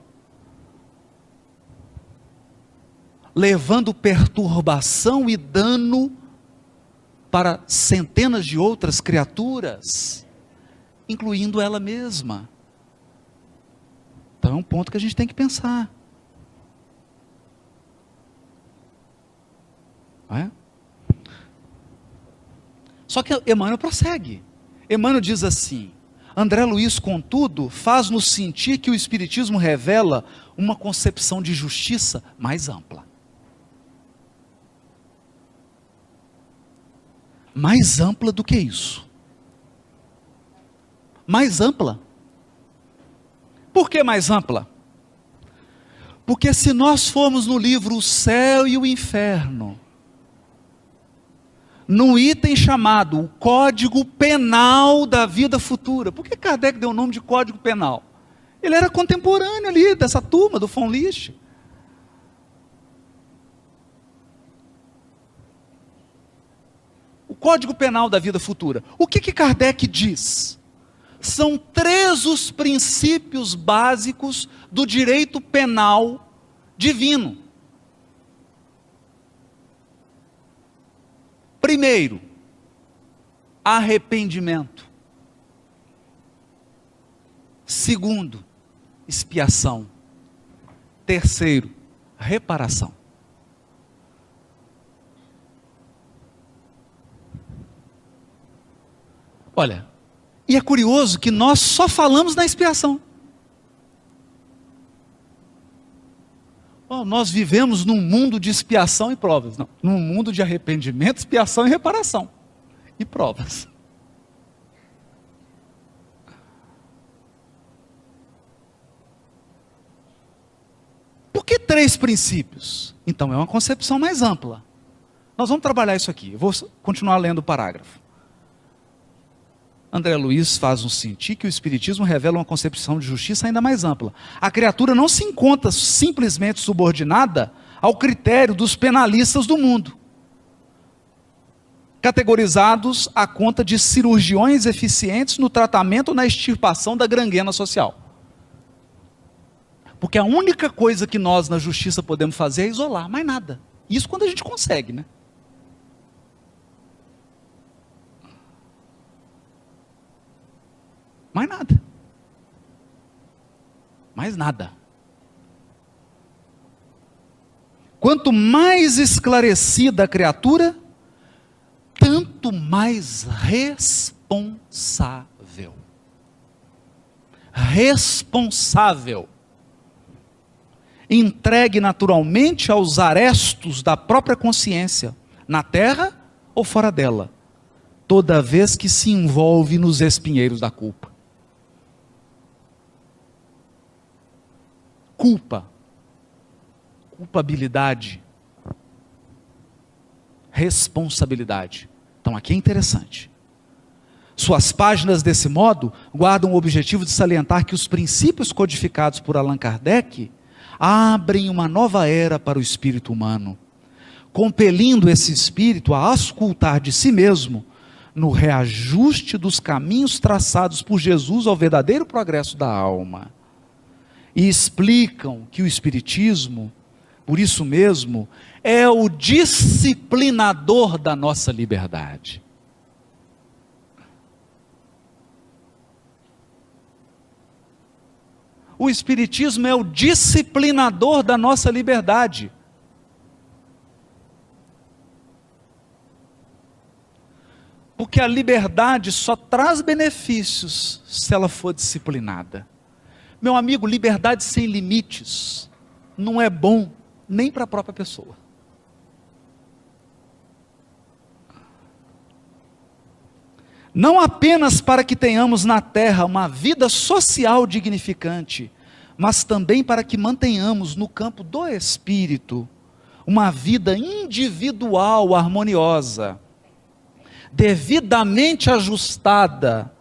levando perturbação e dano para centenas de outras criaturas, incluindo ela mesma. Então é um ponto que a gente tem que pensar. Não é? Só que Emmanuel prossegue. Emmanuel diz assim: André Luiz, contudo, faz-nos sentir que o Espiritismo revela uma concepção de justiça mais ampla. Mais ampla do que isso. Mais ampla. Por que mais ampla? Porque se nós formos no livro O Céu e o Inferno, num item chamado o Código Penal da Vida Futura. Por que Kardec deu o nome de Código Penal? Ele era contemporâneo ali, dessa turma, do von Lisch. O Código Penal da Vida Futura. O que Kardec diz? São 3 os princípios básicos do direito penal divino. Primeiro, arrependimento. Segundo, expiação. Terceiro, reparação. Olha, e é curioso que nós só falamos na expiação. Nós vivemos num mundo de expiação e provas. Não, num mundo de arrependimento, expiação e reparação. E provas. Por que 3 princípios? Então, é uma concepção mais ampla. Nós vamos trabalhar isso aqui. Eu vou continuar lendo o parágrafo. André Luiz faz-nos sentir que o Espiritismo revela uma concepção de justiça ainda mais ampla. A criatura não se encontra simplesmente subordinada ao critério dos penalistas do mundo, categorizados à conta de cirurgiões eficientes no tratamento ou na extirpação da gangrena social. Porque a única coisa que nós na justiça podemos fazer é isolar, mais nada. Isso quando a gente consegue, né? Mais nada. Mais nada. Quanto mais esclarecida a criatura, tanto mais responsável. Responsável. Entregue naturalmente aos arestos da própria consciência, na terra ou fora dela, toda vez que se envolve nos espinheiros da culpa. Culpa, culpabilidade, responsabilidade. Então aqui é interessante. Suas páginas desse modo guardam o objetivo de salientar que os princípios codificados por Allan Kardec abrem uma nova era para o espírito humano, compelindo esse espírito a auscultar de si mesmo no reajuste dos caminhos traçados por Jesus ao verdadeiro progresso da alma. E explicam que o Espiritismo, por isso mesmo, é o disciplinador da nossa liberdade. O Espiritismo é o disciplinador da nossa liberdade. Porque a liberdade só traz benefícios se ela for disciplinada. Meu amigo, liberdade sem limites não é bom nem para a própria pessoa. Não apenas para que tenhamos na terra uma vida social dignificante, mas também para que mantenhamos no campo do espírito uma vida individual harmoniosa, devidamente ajustada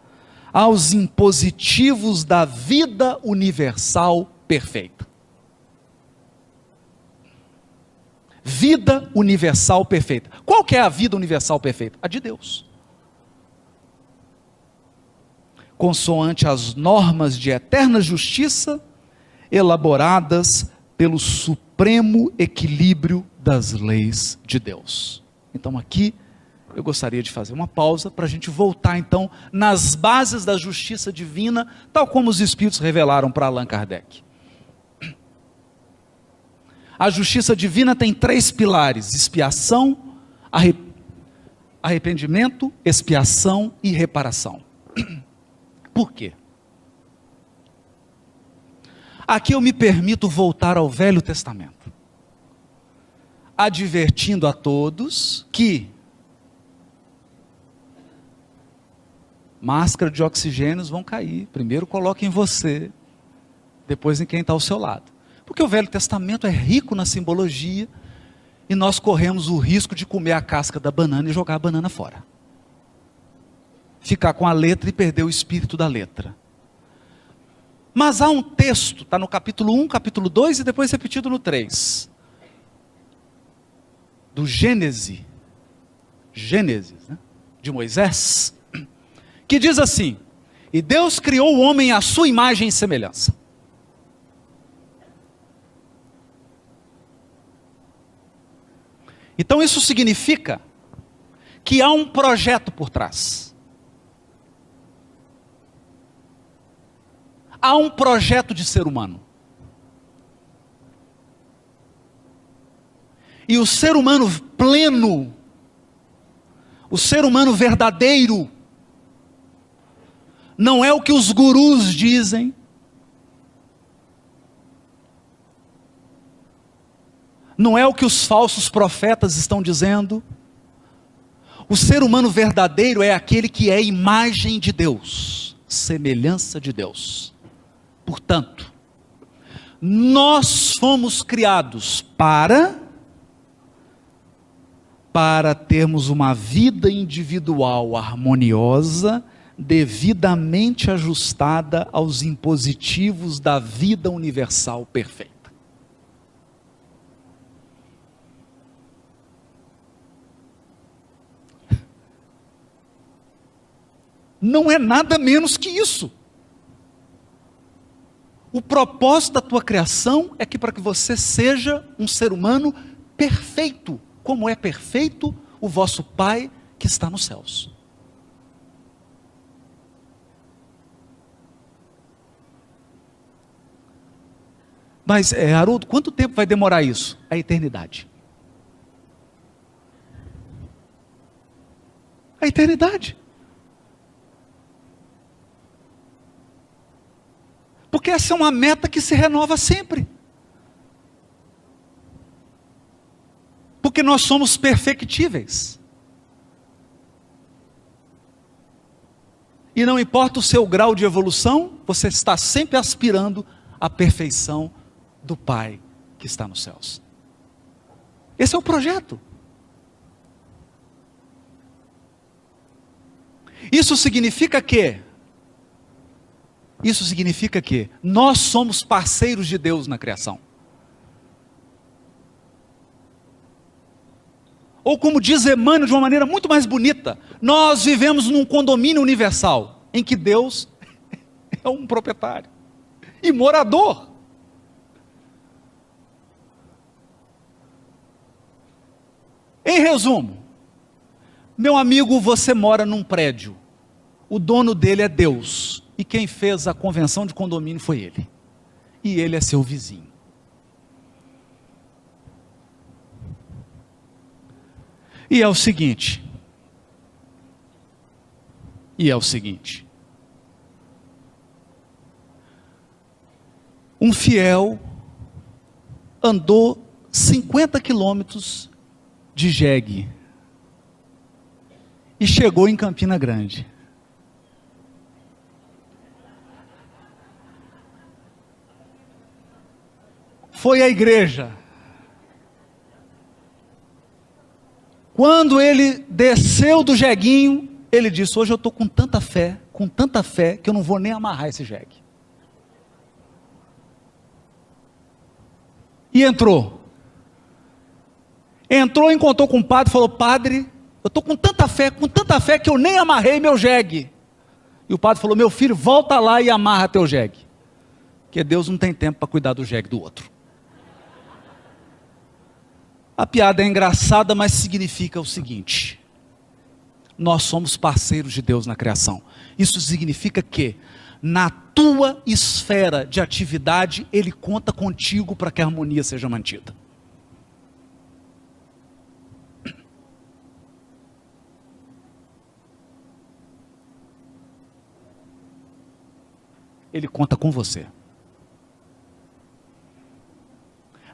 aos impositivos da vida universal perfeita. Vida universal perfeita. Qual que é a vida universal perfeita? A de Deus. Consoante as normas de eterna justiça, elaboradas pelo supremo equilíbrio das leis de Deus. Então aqui, eu gostaria de fazer uma pausa para a gente voltar então nas bases da justiça divina, tal como os Espíritos revelaram para Allan Kardec. A justiça divina tem 3 pilares: expiação, arrependimento, expiação e reparação. Por quê? Aqui eu me permito voltar ao Velho Testamento, advertindo a todos que máscara de oxigênios vão cair. Primeiro coloque em você, depois em quem está ao seu lado. Porque o Velho Testamento é rico na simbologia E nós corremos o risco de comer a casca da banana e jogar a banana fora. Ficar com a letra e perder o espírito da letra. Mas há um texto, está no capítulo 1, capítulo 2 e depois repetido no 3. Do Gênesis, né? De Moisés, que diz assim: e Deus criou o homem à sua imagem e semelhança. Então isso significa que há um projeto por trás. Há um projeto de ser humano. E o ser humano pleno, o ser humano verdadeiro, não é o que os gurus dizem, não é o que os falsos profetas estão dizendo. O ser humano verdadeiro é aquele que é imagem de Deus, semelhança de Deus. Portanto, nós fomos criados para termos uma vida individual harmoniosa, devidamente ajustada aos impositivos da vida universal perfeita. Não é nada menos que isso. O propósito da tua criação é que para que você seja um ser humano perfeito, como é perfeito o vosso Pai que está nos céus. Mas, Haroldo, quanto tempo vai demorar isso? A eternidade. A eternidade. Porque essa é uma meta que se renova sempre. Porque nós somos perfectíveis. E não importa o seu grau de evolução, você está sempre aspirando à perfeição do Pai que está nos céus. Esse é o projeto. Isso significa que nós somos parceiros de Deus na criação. Ou como diz Emmanuel de uma maneira muito mais bonita, nós vivemos num condomínio universal, em que Deus é um proprietário e morador. Em resumo, meu amigo, você mora num prédio, o dono dele é Deus, e quem fez a convenção de condomínio foi ele, e ele é seu vizinho. E é o seguinte, um fiel andou 50 quilômetros de jegue e chegou em Campina Grande. Foi à igreja. Quando ele desceu do jeguinho, ele disse: hoje eu estou com tanta fé, que eu não vou nem amarrar esse jegue. E entrou, encontrou com o padre, falou: padre, eu estou com tanta fé que eu nem amarrei meu jegue. E o padre falou: meu filho, volta lá e amarra teu jegue, porque Deus não tem tempo para cuidar do jegue do outro. A piada é engraçada, mas significa o seguinte: nós somos parceiros de Deus na criação. Isso significa que na tua esfera de atividade, Ele conta contigo para que a harmonia seja mantida. Ele conta com você.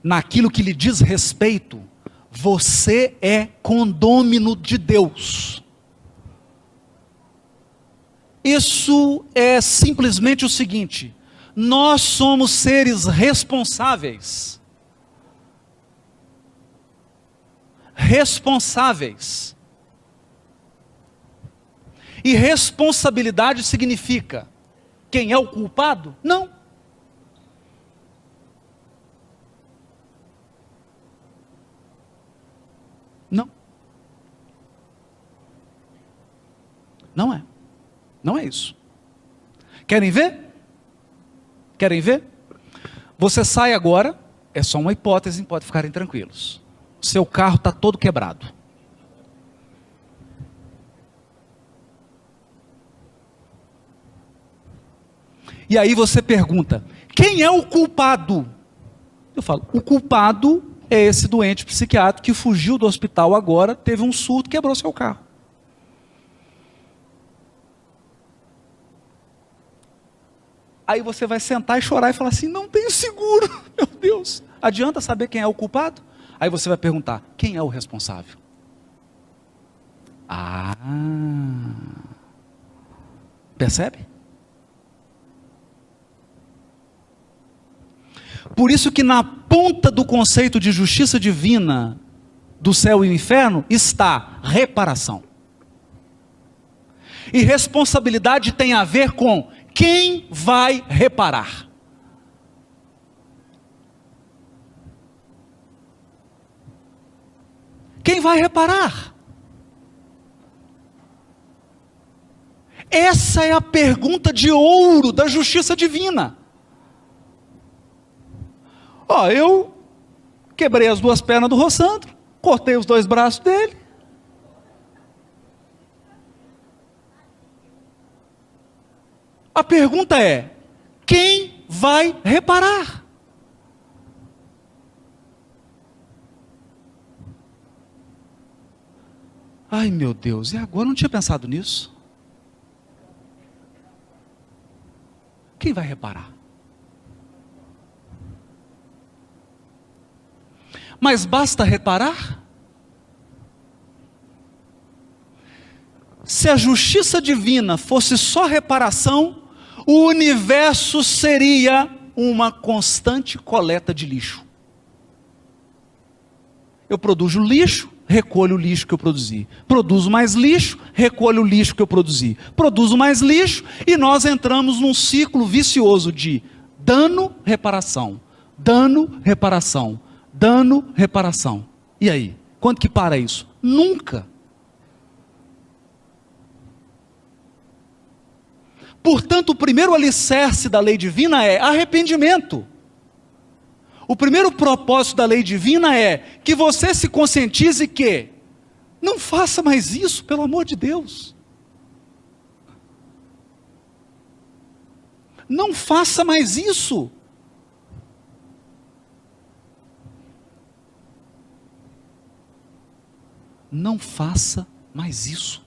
Naquilo que lhe diz respeito, você é condômino de Deus. Isso é simplesmente o seguinte: nós somos seres responsáveis responsáveis. E responsabilidade significa quem é o culpado? Não. Não. Não é. Não é isso. Querem ver? Querem ver? Você sai agora, é só uma hipótese, pode ficarem tranquilos. Seu carro está todo quebrado. E aí você pergunta, quem é o culpado? Eu falo, o culpado é esse doente psiquiátrico que fugiu do hospital agora, teve um surto, quebrou seu carro. Aí você vai sentar e chorar e falar assim, não tenho seguro, meu Deus. Adianta saber quem é o culpado? Aí você vai perguntar, quem é o responsável? Ah, percebe? Por isso que na ponta do conceito de justiça divina do céu e o inferno está reparação. E responsabilidade tem a ver com quem vai reparar. Quem vai reparar? Essa é a pergunta de ouro da justiça divina. Ó, eu quebrei as duas pernas do Rossandro, cortei os dois braços dele. A pergunta é, quem vai reparar? Ai meu Deus, e agora? Eu não tinha pensado nisso. Quem vai reparar? Mas basta reparar? Se a justiça divina fosse só reparação, o universo seria uma constante coleta de lixo. Eu produzo lixo, recolho o lixo que eu produzi. Produzo mais lixo, recolho o lixo que eu produzi. Produzo mais lixo e nós entramos num ciclo vicioso de dano, reparação. Dano, reparação. Dano, reparação. E aí? Quando que para isso? Nunca. Portanto, o primeiro alicerce da lei divina é arrependimento. O primeiro propósito da lei divina é que você se conscientize que não faça mais isso, pelo amor de Deus. Não faça mais isso. Não faça mais isso.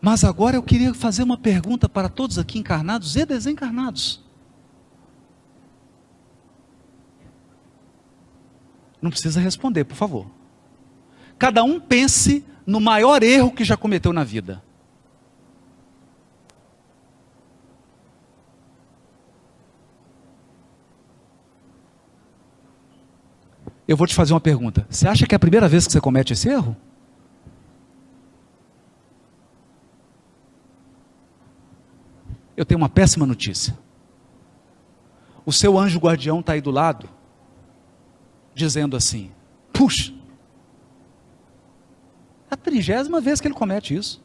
Mas agora eu queria fazer uma pergunta para todos aqui encarnados e desencarnados. Não precisa responder, por favor. Cada um pense no maior erro que já cometeu na vida. Eu vou te fazer uma pergunta. Você acha que é a primeira vez que você comete esse erro? Eu tenho uma péssima notícia. O seu anjo guardião está aí do lado, dizendo assim, puxa, é a 30ª vez que ele comete isso.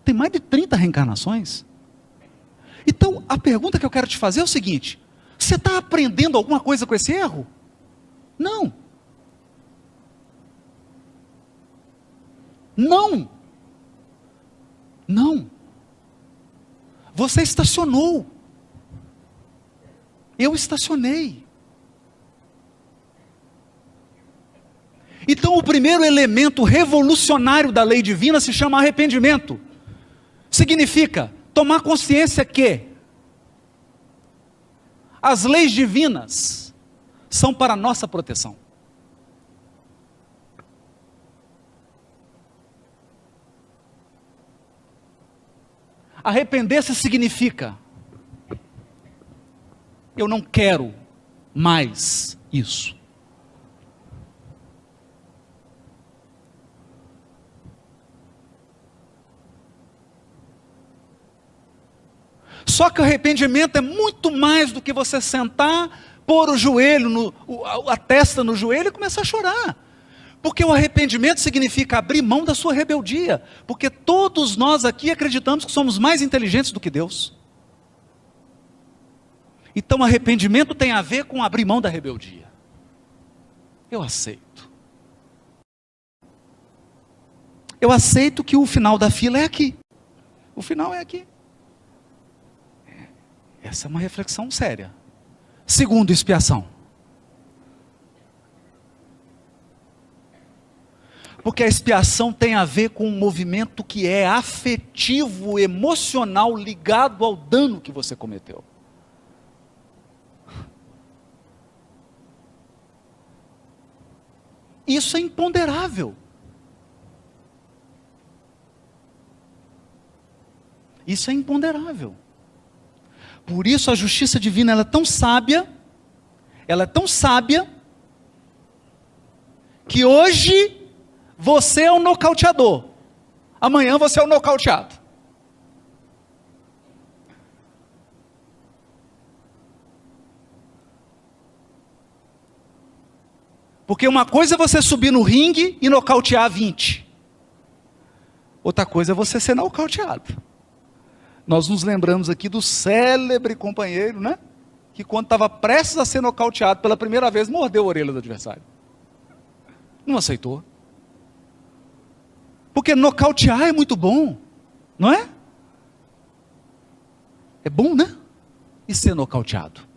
Tem mais de 30 reencarnações. Então, a pergunta que eu quero te fazer é o seguinte, você está aprendendo alguma coisa com esse erro? Não. Não. Não. Você estacionou. Eu estacionei. Então o primeiro elemento revolucionário da lei divina se chama arrependimento. Significa tomar consciência que as leis divinas são para nossa proteção. Arrepender-se significa: eu não quero mais isso. Só que o arrependimento é muito mais do que você sentar, pôr o joelho, a testa no joelho e começar a chorar. Porque o arrependimento significa abrir mão da sua rebeldia. Porque todos nós aqui acreditamos que somos mais inteligentes do que Deus. Então arrependimento tem a ver com abrir mão da rebeldia. Eu aceito. Eu aceito que o final da fila é aqui. O final é aqui. Essa é uma reflexão séria. Segundo, expiação. Porque a expiação tem a ver com um movimento que é afetivo, emocional, ligado ao dano que você cometeu. Isso é imponderável. Isso é imponderável. Por isso a justiça divina ela é tão sábia, que hoje você é o nocauteador, amanhã você é o nocauteado. Porque uma coisa é você subir no ringue e nocautear 20. Outra coisa é você ser nocauteado. Nós nos lembramos aqui do célebre companheiro, né? Que quando estava prestes a ser nocauteado pela primeira vez, mordeu a orelha do adversário. Não aceitou. Porque nocautear é muito bom, não é? É bom, né? E ser nocauteado.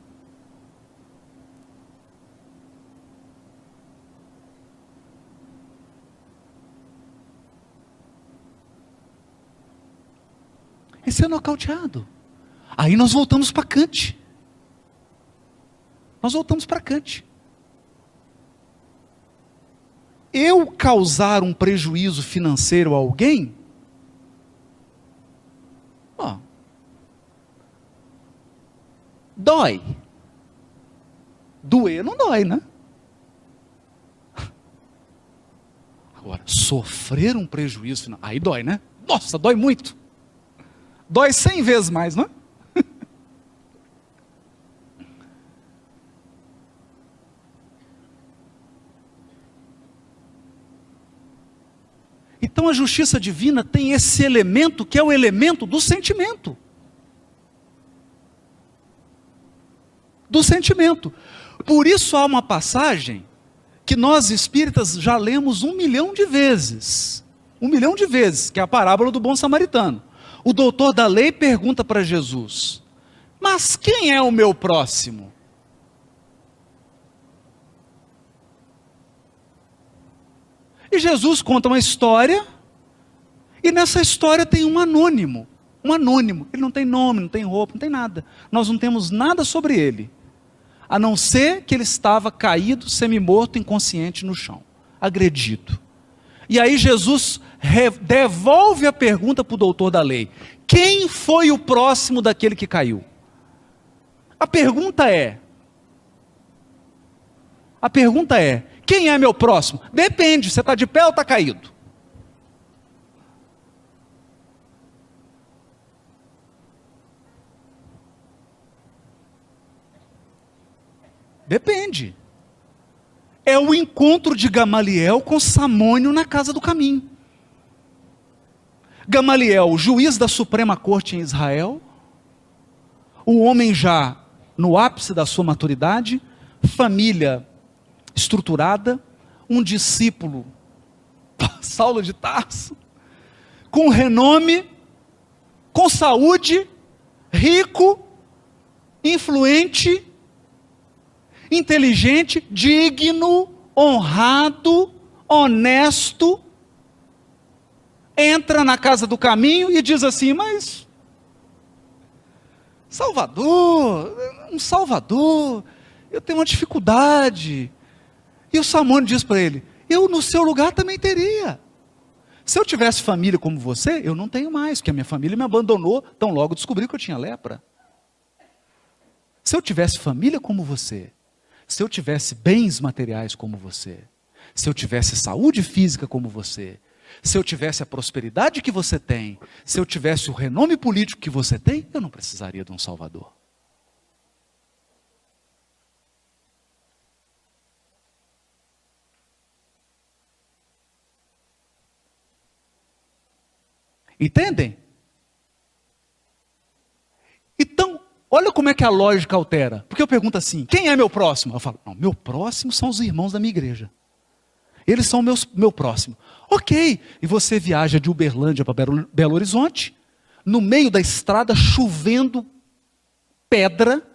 E ser nocauteado. Aí nós voltamos para Kant. Nós voltamos para Kant. Eu causar um prejuízo financeiro a alguém, dói. Doer não dói, né? Agora, sofrer um prejuízo financeiro, aí dói, né? Nossa, dói muito. Dói 100 vezes mais, não é? Então a justiça divina tem esse elemento que é o elemento do sentimento. Do sentimento. Por isso há uma passagem que nós espíritas já lemos 1 milhão de vezes. 1 milhão de vezes, que é a parábola do bom samaritano. O doutor da lei pergunta para Jesus: mas quem é o meu próximo? E Jesus conta uma história, e nessa história tem um anônimo. Um anônimo, ele não tem nome, não tem roupa, não tem nada. Nós não temos nada sobre ele, a não ser que ele estava caído, semi-morto, inconsciente no chão, agredido. E aí Jesus devolve a pergunta para o doutor da lei: quem foi o próximo daquele que caiu? A pergunta é, quem é meu próximo? Depende, você está de pé ou está caído? Depende. É o encontro de Gamaliel com Samônio na casa do caminho. Gamaliel, juiz da Suprema Corte em Israel, o homem já no ápice da sua maturidade, família estruturada, um discípulo, Saulo de Tarso, com renome, com saúde, rico, influente, inteligente, digno, honrado, honesto, entra na casa do caminho e diz assim: mas Salvador, um Salvador, eu tenho uma dificuldade. E o Samônio diz para ele: eu no seu lugar também teria. Se eu tivesse família como você, eu não tenho mais, porque a minha família me abandonou, tão logo descobri que eu tinha lepra. Se eu tivesse família como você, se eu tivesse bens materiais como você, se eu tivesse saúde física como você, se eu tivesse a prosperidade que você tem, se eu tivesse o renome político que você tem, eu não precisaria de um Salvador. Entendem? Então, olha como é que a lógica altera. Porque eu pergunto assim, quem é meu próximo? Eu falo, não, meu próximo são os irmãos da minha igreja. Eles são meu próximo. Ok, e você viaja de Uberlândia para Belo Horizonte, no meio da estrada, chovendo pedra,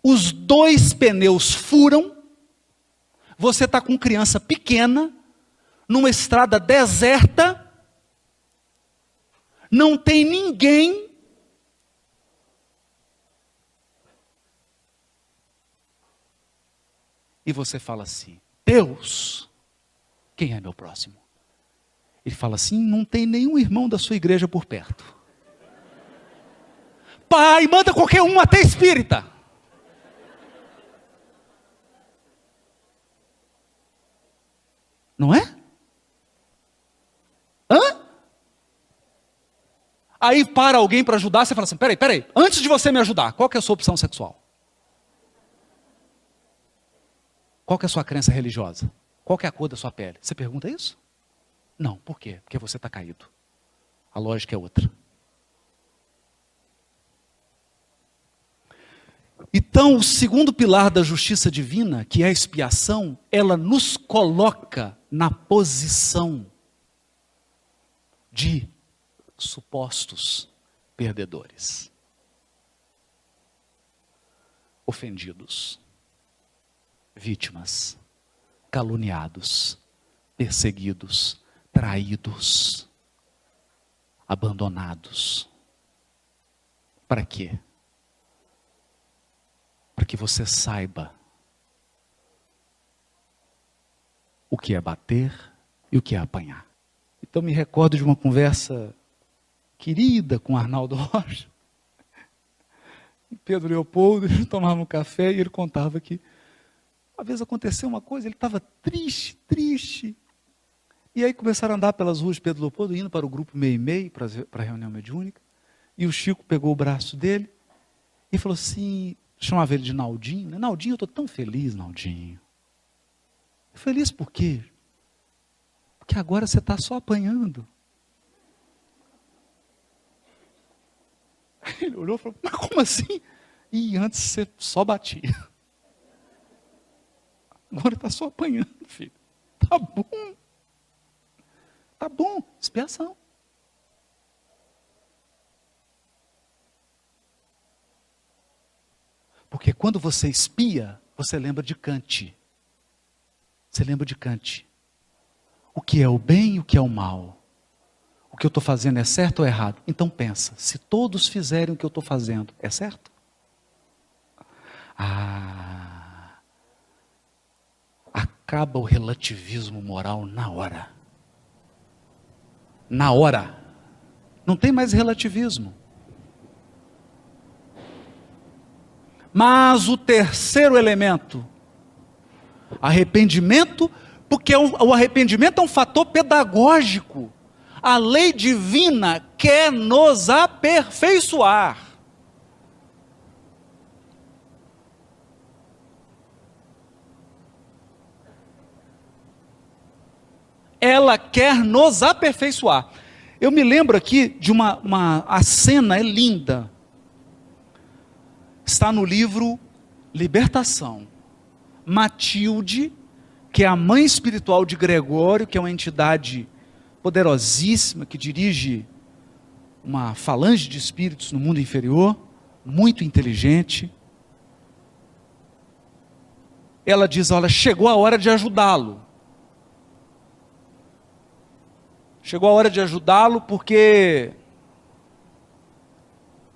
os 2 pneus furam, você está com criança pequena, numa estrada deserta, não tem ninguém, e você fala assim, Deus, quem é meu próximo? Ele fala assim, não tem nenhum irmão da sua igreja por perto. Pai, manda qualquer um, até espírita. Não é? Hã? Aí para alguém para ajudar, você fala assim, peraí, antes de você me ajudar, qual que é a sua opção sexual? Qual que é a sua crença religiosa? Qual que é a cor da sua pele? Você pergunta isso? Não, por quê? Porque você está caído. A lógica é outra. Então, o segundo pilar da justiça divina, que é a expiação, ela nos coloca na posição de supostos perdedores, ofendidos, vítimas, caluniados, perseguidos, traídos, abandonados. Para quê? Para que você saiba o que é bater e o que é apanhar. Então me recordo de uma conversa querida com Arnaldo Rocha. E Pedro Leopoldo, ele tomava um café e ele contava que uma vez aconteceu uma coisa, ele estava triste. E aí começaram a andar pelas ruas de Pedro Leopoldo, indo para o grupo Meimei, para a reunião mediúnica. E o Chico pegou o braço dele e falou assim, chamava ele de Naldinho, né? Naldinho, eu estou tão feliz, Naldinho. Feliz por quê? Porque agora você está só apanhando. Ele olhou e falou, mas como assim? E antes você só batia. Agora está só apanhando, filho. Tá bom. Tá bom, expiação. Porque quando você expia, você lembra de Kant. Você lembra de Kant. O que é o bem e o que é o mal. O que eu estou fazendo é certo ou errado? Então pensa, se todos fizerem o que eu estou fazendo, é certo? Acaba o relativismo moral na hora. Na hora. Não tem mais relativismo. Mas o terceiro elemento, arrependimento, porque o arrependimento é um fator pedagógico. A lei divina quer nos aperfeiçoar. Ela quer nos aperfeiçoar. Eu me lembro aqui de a cena é linda. Está no livro Libertação. Matilde, que é a mãe espiritual de Gregório, que é uma entidade poderosíssima, que dirige uma falange de espíritos no mundo inferior, muito inteligente. Ela diz, olha, chegou a hora de ajudá-lo. Chegou a hora de ajudá-lo porque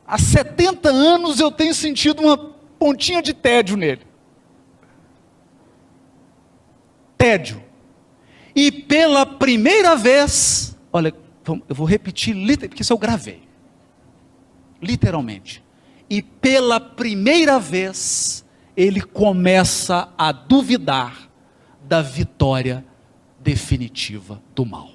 há 70 anos eu tenho sentido uma pontinha de tédio nele. Tédio. E pela primeira vez, olha, eu vou repetir, porque isso eu gravei, literalmente. E pela primeira vez, ele começa a duvidar da vitória definitiva do mal.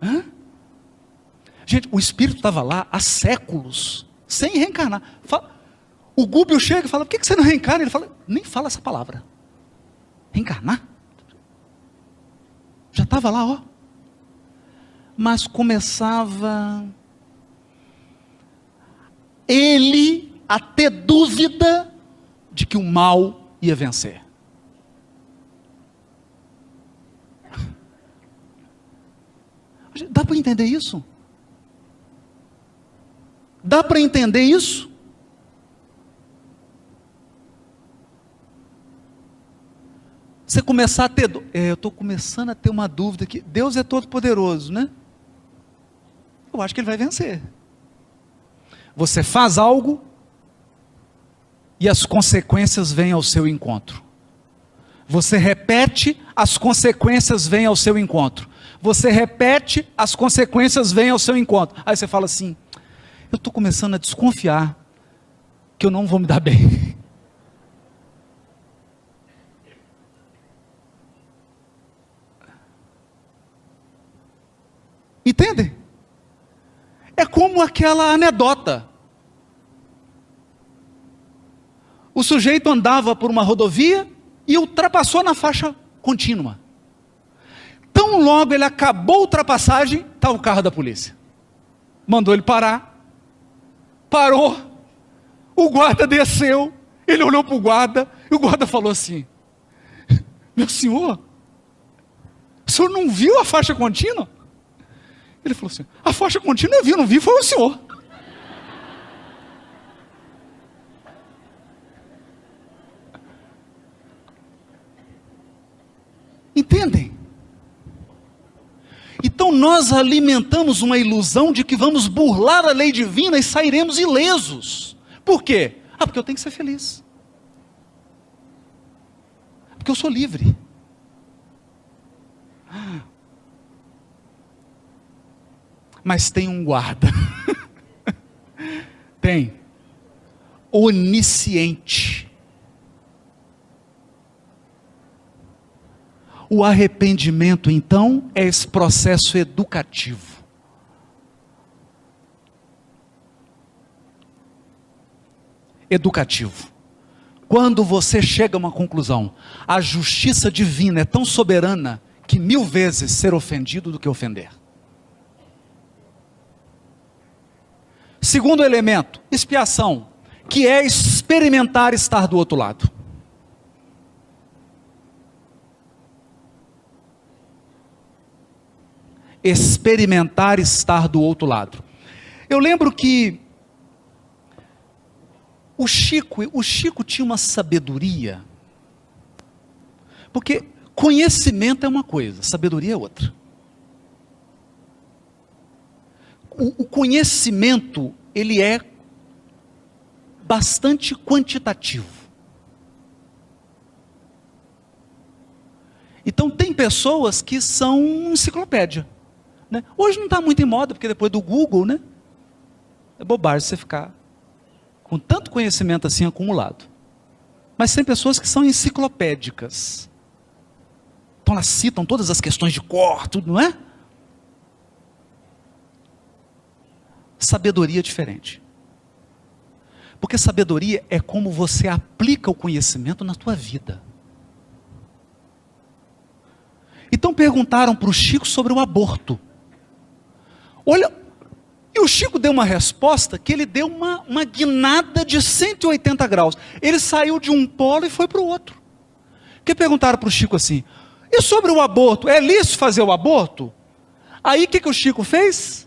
Hã? Gente, o Espírito estava lá há séculos, sem reencarnar. O Gúbio chega e fala, por que você não reencarna? Ele fala, nem fala essa palavra. Reencarnar? Já estava lá, ó. Mas começava ele a ter dúvida de que o mal ia vencer. Dá para entender isso? Dá para entender isso? Você começar a ter, eu estou começando a ter uma dúvida que Deus é todo poderoso, né? Eu acho que Ele vai vencer. Você faz algo e as consequências vêm ao seu encontro. Você repete, as consequências vêm ao seu encontro. Você repete, as consequências vêm ao seu encontro. Aí você fala assim, eu estou começando a desconfiar que eu não vou me dar bem. Entende? É como aquela anedota. O sujeito andava por uma rodovia e ultrapassou na faixa contínua. Tão logo ele acabou a ultrapassagem, está o carro da polícia. Mandou ele parar. Parou. O guarda desceu. Ele olhou para o guarda e o guarda falou assim, meu senhor, o senhor não viu a faixa contínua? Ele falou assim, a faixa contínua eu vi, não vi, foi o senhor. Entendem? Então nós alimentamos uma ilusão de que vamos burlar a lei divina e sairemos ilesos. Por quê? Porque eu tenho que ser feliz. Porque eu sou livre. Mas tem um guarda. Tem. Onisciente. O arrependimento, então, é esse processo educativo. Educativo. Quando você chega a uma conclusão, a justiça divina é tão soberana que 1000 vezes ser ofendido do que ofender. Segundo elemento, expiação, que é experimentar estar do outro lado. Experimentar estar do outro lado. Eu lembro que o Chico tinha uma sabedoria, porque conhecimento é uma coisa, sabedoria é outra. O conhecimento, ele é bastante quantitativo. Então tem pessoas que são enciclopédia, né? Hoje não está muito em moda, porque depois do Google, né? É bobagem você ficar com tanto conhecimento assim acumulado. Mas tem pessoas que são enciclopédicas. Então elas citam todas as questões de cor, tudo, não é? Sabedoria é diferente. Porque sabedoria é como você aplica o conhecimento na tua vida. Então perguntaram para o Chico sobre o aborto. Olha, e o Chico deu uma resposta que ele deu uma guinada de 180 graus. Ele saiu de um polo e foi para o outro. Porque perguntaram para o Chico assim, e sobre o aborto, é lícito fazer o aborto? Aí o que o Chico fez?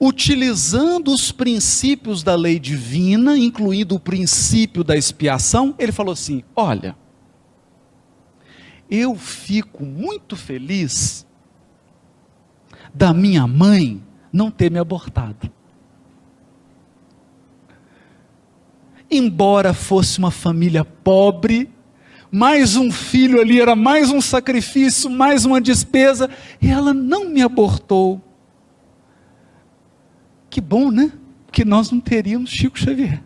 Utilizando os princípios da lei divina, incluindo o princípio da expiação, ele falou assim, olha, eu fico muito feliz da minha mãe não ter me abortado. embora fosse uma família pobre, mais um filho ali era mais um sacrifício, mais uma despesa, e ela não me abortou. Que bom, né? Porque nós não teríamos Chico Xavier.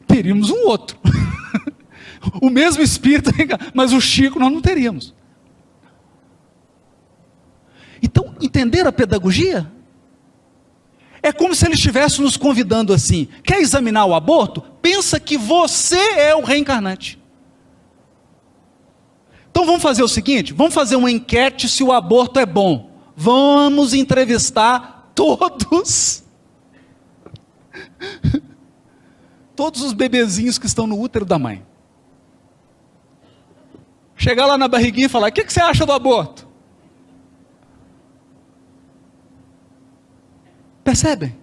Teríamos um outro. O mesmo espírito, mas o Chico nós não teríamos. Então, entender a pedagogia? É como se ele estivesse nos convidando assim: quer examinar o aborto? Pensa que você é o reencarnante. Então vamos fazer o seguinte, vamos fazer uma enquete se o aborto é bom. Vamos entrevistar todos os bebezinhos que estão no útero da mãe. Chegar lá na barriguinha e falar: o que você acha do aborto? Percebem?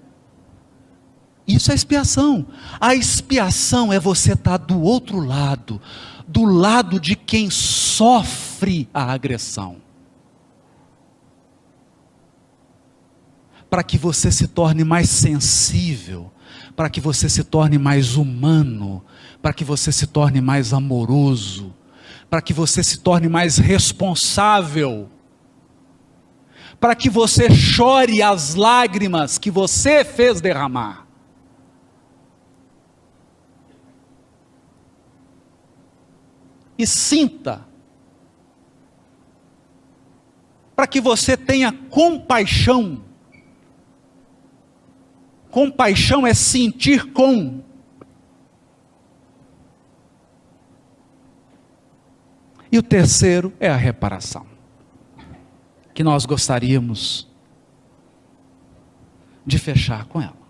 Isso é expiação. A expiação é você estar do outro lado, do lado de quem sofre a agressão, para que você se torne mais sensível, para que você se torne mais humano, para que você se torne mais amoroso, para que você se torne mais responsável, para que você chore as lágrimas que você fez derramar. E sinta, para que você tenha compaixão. Compaixão é sentir com. E o terceiro é a reparação, que nós gostaríamos de fechar com ela.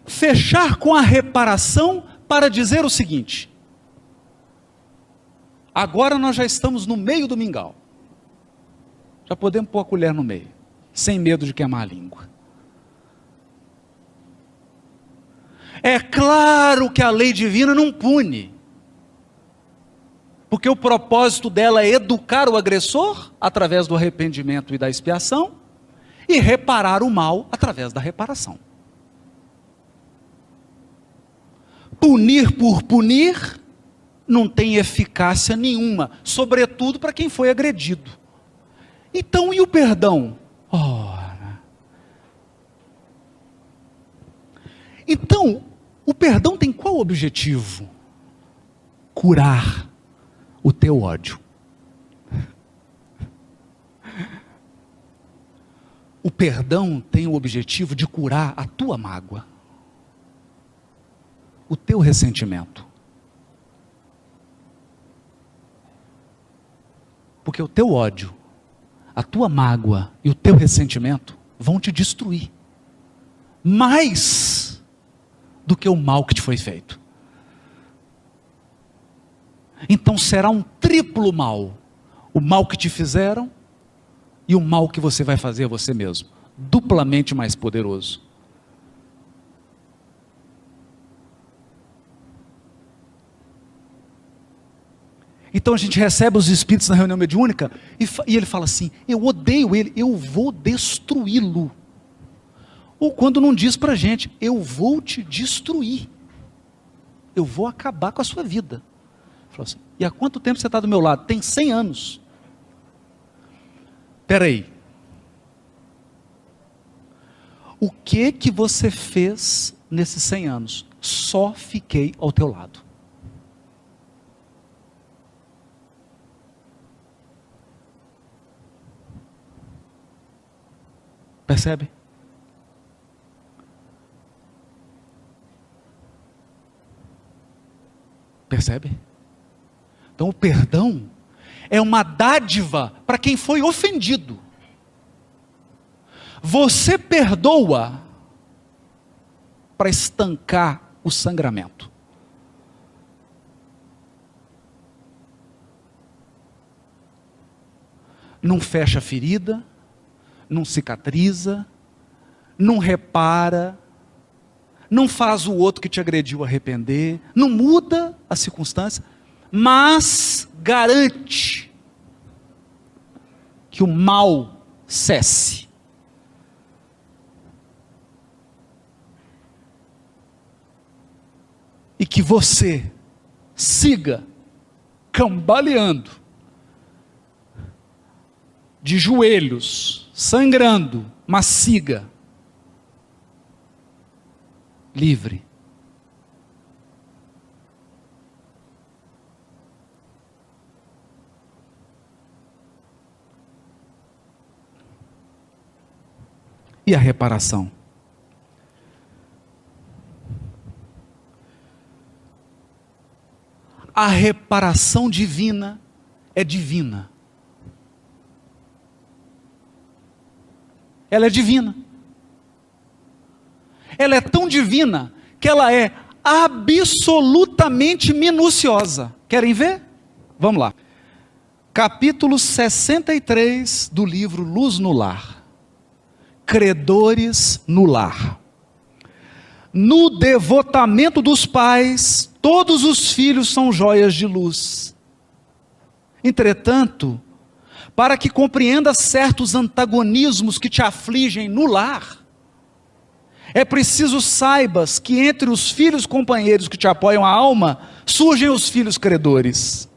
Fechar com a reparação para dizer o seguinte: agora nós já estamos no meio do mingau. Já podemos pôr a colher no meio, sem medo de queimar a língua. É claro que a lei divina não pune, porque o propósito dela é educar o agressor através do arrependimento e da expiação, e reparar o mal através da reparação. Punir por punir não tem eficácia nenhuma, sobretudo para quem foi agredido. Então, e o perdão? Ora. Então, o perdão tem qual objetivo? Curar o teu ódio. O perdão tem o objetivo de curar a tua mágoa, o teu ressentimento. Porque o teu ódio, a tua mágoa e o teu ressentimento vão te destruir, mais do que o mal que te foi feito. Então será um triplo mal: o mal que te fizeram e o mal que você vai fazer a você mesmo, duplamente mais poderoso. Então a gente recebe os espíritos na reunião mediúnica e ele fala assim: eu odeio ele, eu vou destruí-lo. Ou quando não diz para a gente: eu vou te destruir, eu vou acabar com a sua vida. Fala assim: e há quanto tempo você está do meu lado? Tem 100 anos. Espera aí. O que você fez nesses 100 anos? Só fiquei ao teu lado. Percebe? Percebe? Então o perdão é uma dádiva para quem foi ofendido. Você perdoa para estancar o sangramento. Não fecha a ferida, não cicatriza, não repara, não faz o outro que te agrediu arrepender, não muda a circunstância, mas garante que o mal cesse. E que você siga cambaleando, de joelhos, sangrando, mas siga livre. E a reparação? A reparação divina é divina. Ela é divina. Ela é tão divina que ela é absolutamente minuciosa. Querem ver? Vamos lá. Capítulo 63 do livro Luz no Lar. Credores no lar. No devotamento dos pais, todos os filhos são joias de luz. Entretanto, para que compreenda certos antagonismos que te afligem no lar, é preciso saibas que entre os filhos companheiros que te apoiam a alma, surgem os filhos credores,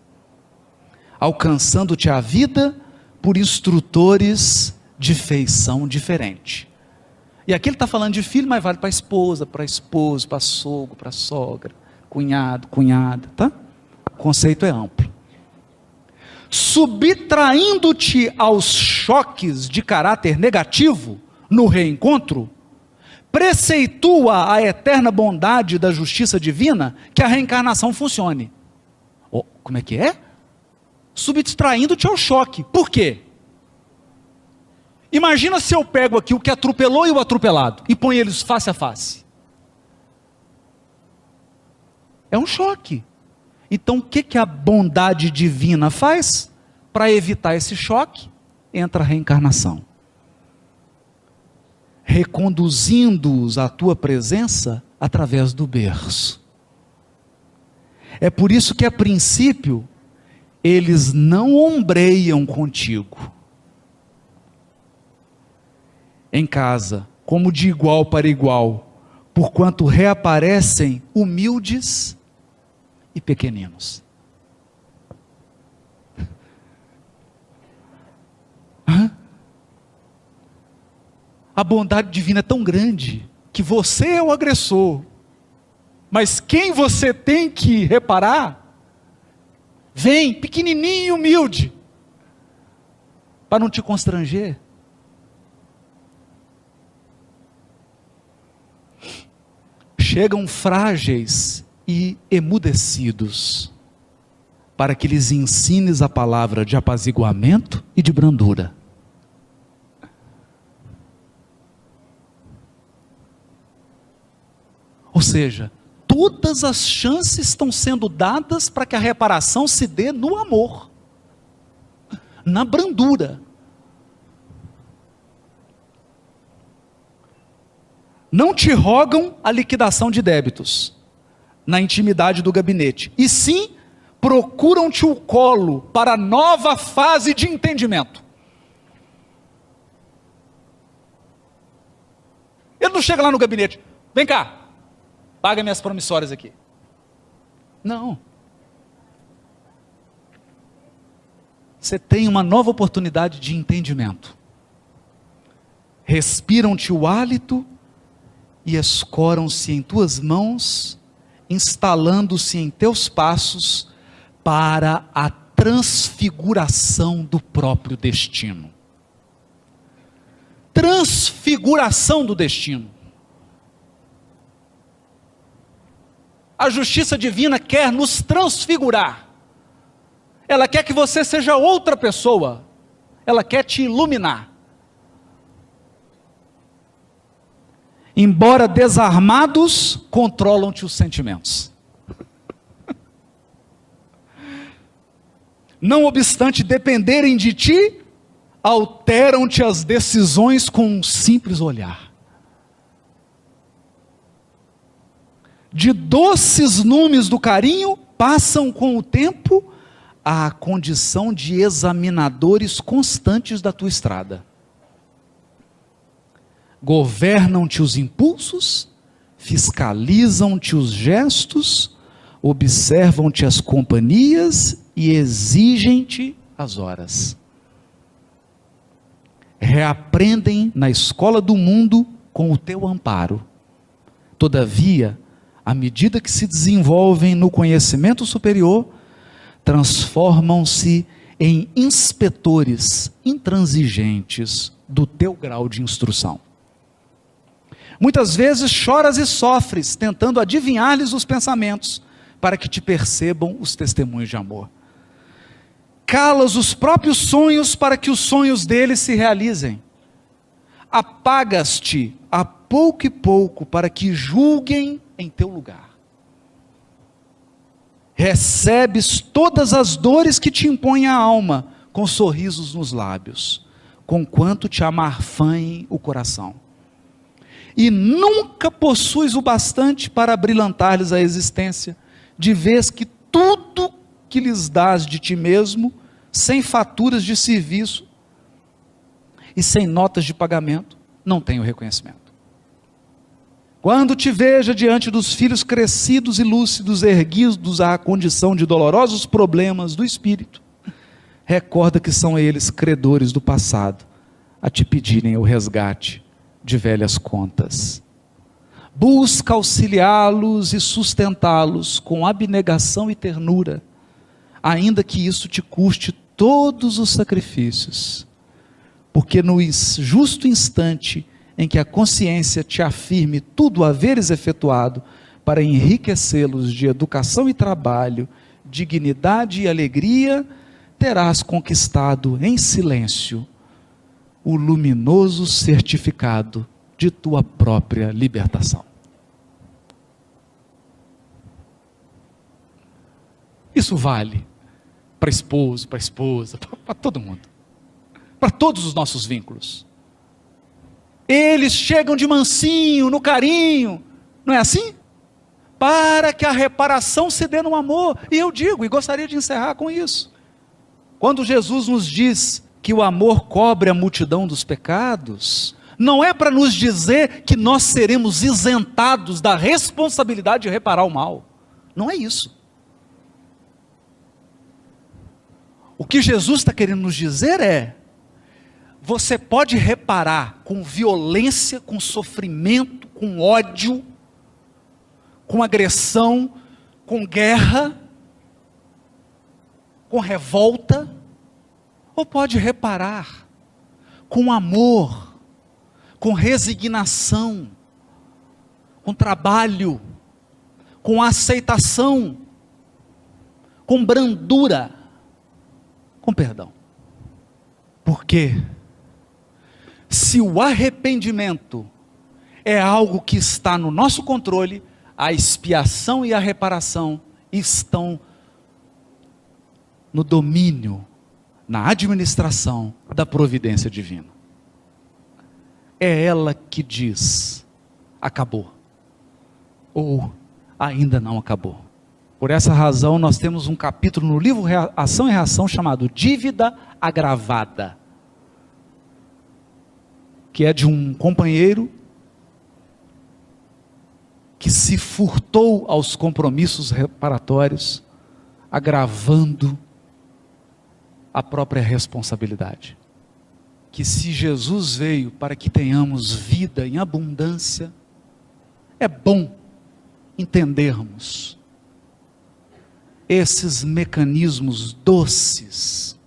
alcançando-te a vida por instrutores de feição diferente. E aqui ele está falando de filho, mas vale para esposa, para esposo, para sogro, para sogra, cunhado, cunhada, tá? O conceito é amplo. Subtraindo-te aos choques de caráter negativo no reencontro, preceitua a eterna bondade da justiça divina que a reencarnação funcione. Oh, como é que é? Subtraindo-te ao choque. Por quê? Imagina se eu pego aqui o que atropelou e o atropelado e ponho eles face a face. É um choque. Então o que a bondade divina faz? Para evitar esse choque, entra a reencarnação. Reconduzindo-os à tua presença através do berço. É por isso que a princípio, eles não ombreiam contigo. Em casa, como de igual para igual, porquanto reaparecem humildes e pequeninos. A bondade divina é tão grande, que você é o agressor, mas quem você tem que reparar, vem pequenininho e humilde, para não te constranger. Chegam frágeis e emudecidos, para que lhes ensines a palavra de apaziguamento e de brandura. Ou seja, todas as chances estão sendo dadas para que a reparação se dê no amor, na brandura. Não te rogam a liquidação de débitos na intimidade do gabinete, e sim procuram-te o colo para nova fase de entendimento. Ele não chega lá no gabinete, vem cá, paga minhas promissórias aqui. Não. Você tem uma nova oportunidade de entendimento. Respiram-te o hálito e escoram-se em tuas mãos, instalando-se em teus passos para a transfiguração do próprio destino. Transfiguração do destino. A justiça divina quer nos transfigurar. Ela quer que você seja outra pessoa. Ela quer te iluminar. Embora desarmados, controlam-te os sentimentos. Não obstante dependerem de ti, alteram-te as decisões com um simples olhar. De doces numes do carinho, passam com o tempo à condição de examinadores constantes da tua estrada. Governam-te os impulsos, fiscalizam-te os gestos, observam-te as companhias e exigem-te as horas. Reaprendem na escola do mundo com o teu amparo. Todavia, à medida que se desenvolvem no conhecimento superior, transformam-se em inspetores intransigentes do teu grau de instrução. Muitas vezes choras e sofres, tentando adivinhar-lhes os pensamentos, para que te percebam os testemunhos de amor. Calas os próprios sonhos para que os sonhos deles se realizem. Apagas-te a pouco e pouco para que julguem em teu lugar. Recebes todas as dores que te impõem a alma, com sorrisos nos lábios, conquanto te amarfanhem o coração. E nunca possuis o bastante para brilhantar-lhes a existência, de vez que tudo que lhes dás de ti mesmo, sem faturas de serviço e sem notas de pagamento, não tem o reconhecimento. Quando te veja diante dos filhos crescidos e lúcidos, erguidos à condição de dolorosos problemas do espírito, recorda que são eles credores do passado, a te pedirem o resgate de velhas contas. Busca auxiliá-los e sustentá-los com abnegação e ternura, ainda que isso te custe todos os sacrifícios, porque no justo instante em que a consciência te afirme tudo haveres efetuado para enriquecê-los de educação e trabalho, dignidade e alegria, terás conquistado em silêncio o luminoso certificado de tua própria libertação. Isso vale para esposo, para esposa, para todo mundo, para todos os nossos vínculos. Eles chegam de mansinho, no carinho, não é assim? Para que a reparação se dê no amor. E eu digo, e gostaria de encerrar com isso, quando Jesus nos diz que o amor cobre a multidão dos pecados, não é para nos dizer que nós seremos isentados da responsabilidade de reparar o mal, não é isso. O que Jesus está querendo nos dizer é: você pode reparar com violência, com sofrimento, com ódio, com agressão, com guerra, com revolta, ou pode reparar com amor, com resignação, com trabalho, com aceitação, com brandura, com perdão. Porque se o arrependimento é algo que está no nosso controle, a expiação e a reparação estão no domínio, na administração da providência divina. É ela que diz: acabou, ou ainda não acabou. Por essa razão nós temos um capítulo no livro Ação e Reação chamado Dívida Agravada, que é de um companheiro que se furtou aos compromissos reparatórios, agravando a própria responsabilidade. Que se Jesus veio para que tenhamos vida em abundância, é bom entendermos esses mecanismos doces,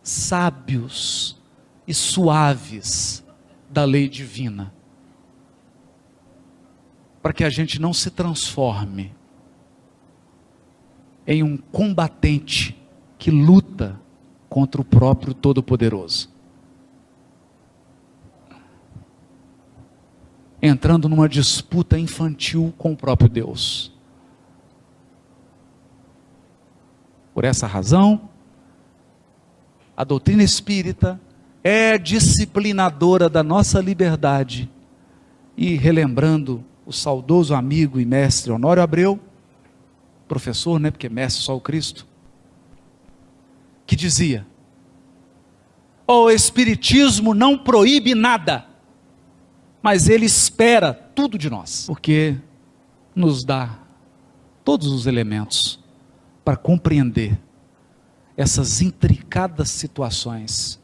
sábios e suaves da lei divina, para que a gente não se transforme em um combatente que luta contra o próprio Todo-Poderoso, entrando numa disputa infantil com o próprio Deus. Por essa razão, a doutrina espírita é disciplinadora da nossa liberdade. E relembrando o saudoso amigo e mestre Honório Abreu, professor, porque mestre só o Cristo, que dizia: o Espiritismo não proíbe nada, mas ele espera tudo de nós, porque nos dá todos os elementos para compreender essas intricadas situações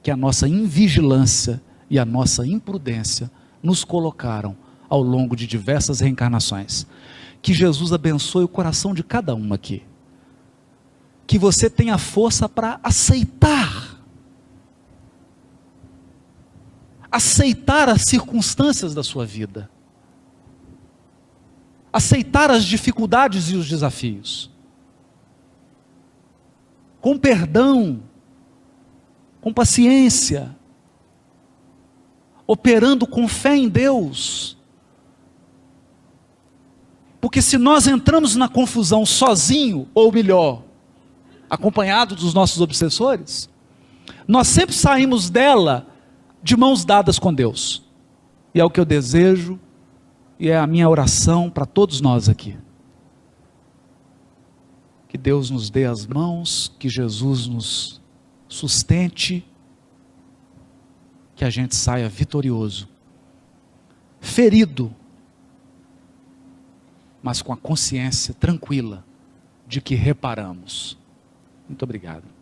que a nossa invigilância e a nossa imprudência nos colocaram ao longo de diversas reencarnações. Que Jesus abençoe o coração de cada um aqui, que você tenha força para aceitar as circunstâncias da sua vida, aceitar as dificuldades e os desafios, com perdão, com paciência, operando com fé em Deus. Porque se nós entramos na confusão sozinho, ou melhor, acompanhado dos nossos obsessores, nós sempre saímos dela de mãos dadas com Deus. E é o que eu desejo, e é a minha oração para todos nós aqui. Que Deus nos dê as mãos, que Jesus nos sustente, que a gente saia vitorioso, ferido, mas com a consciência tranquila de que reparamos. Muito obrigado.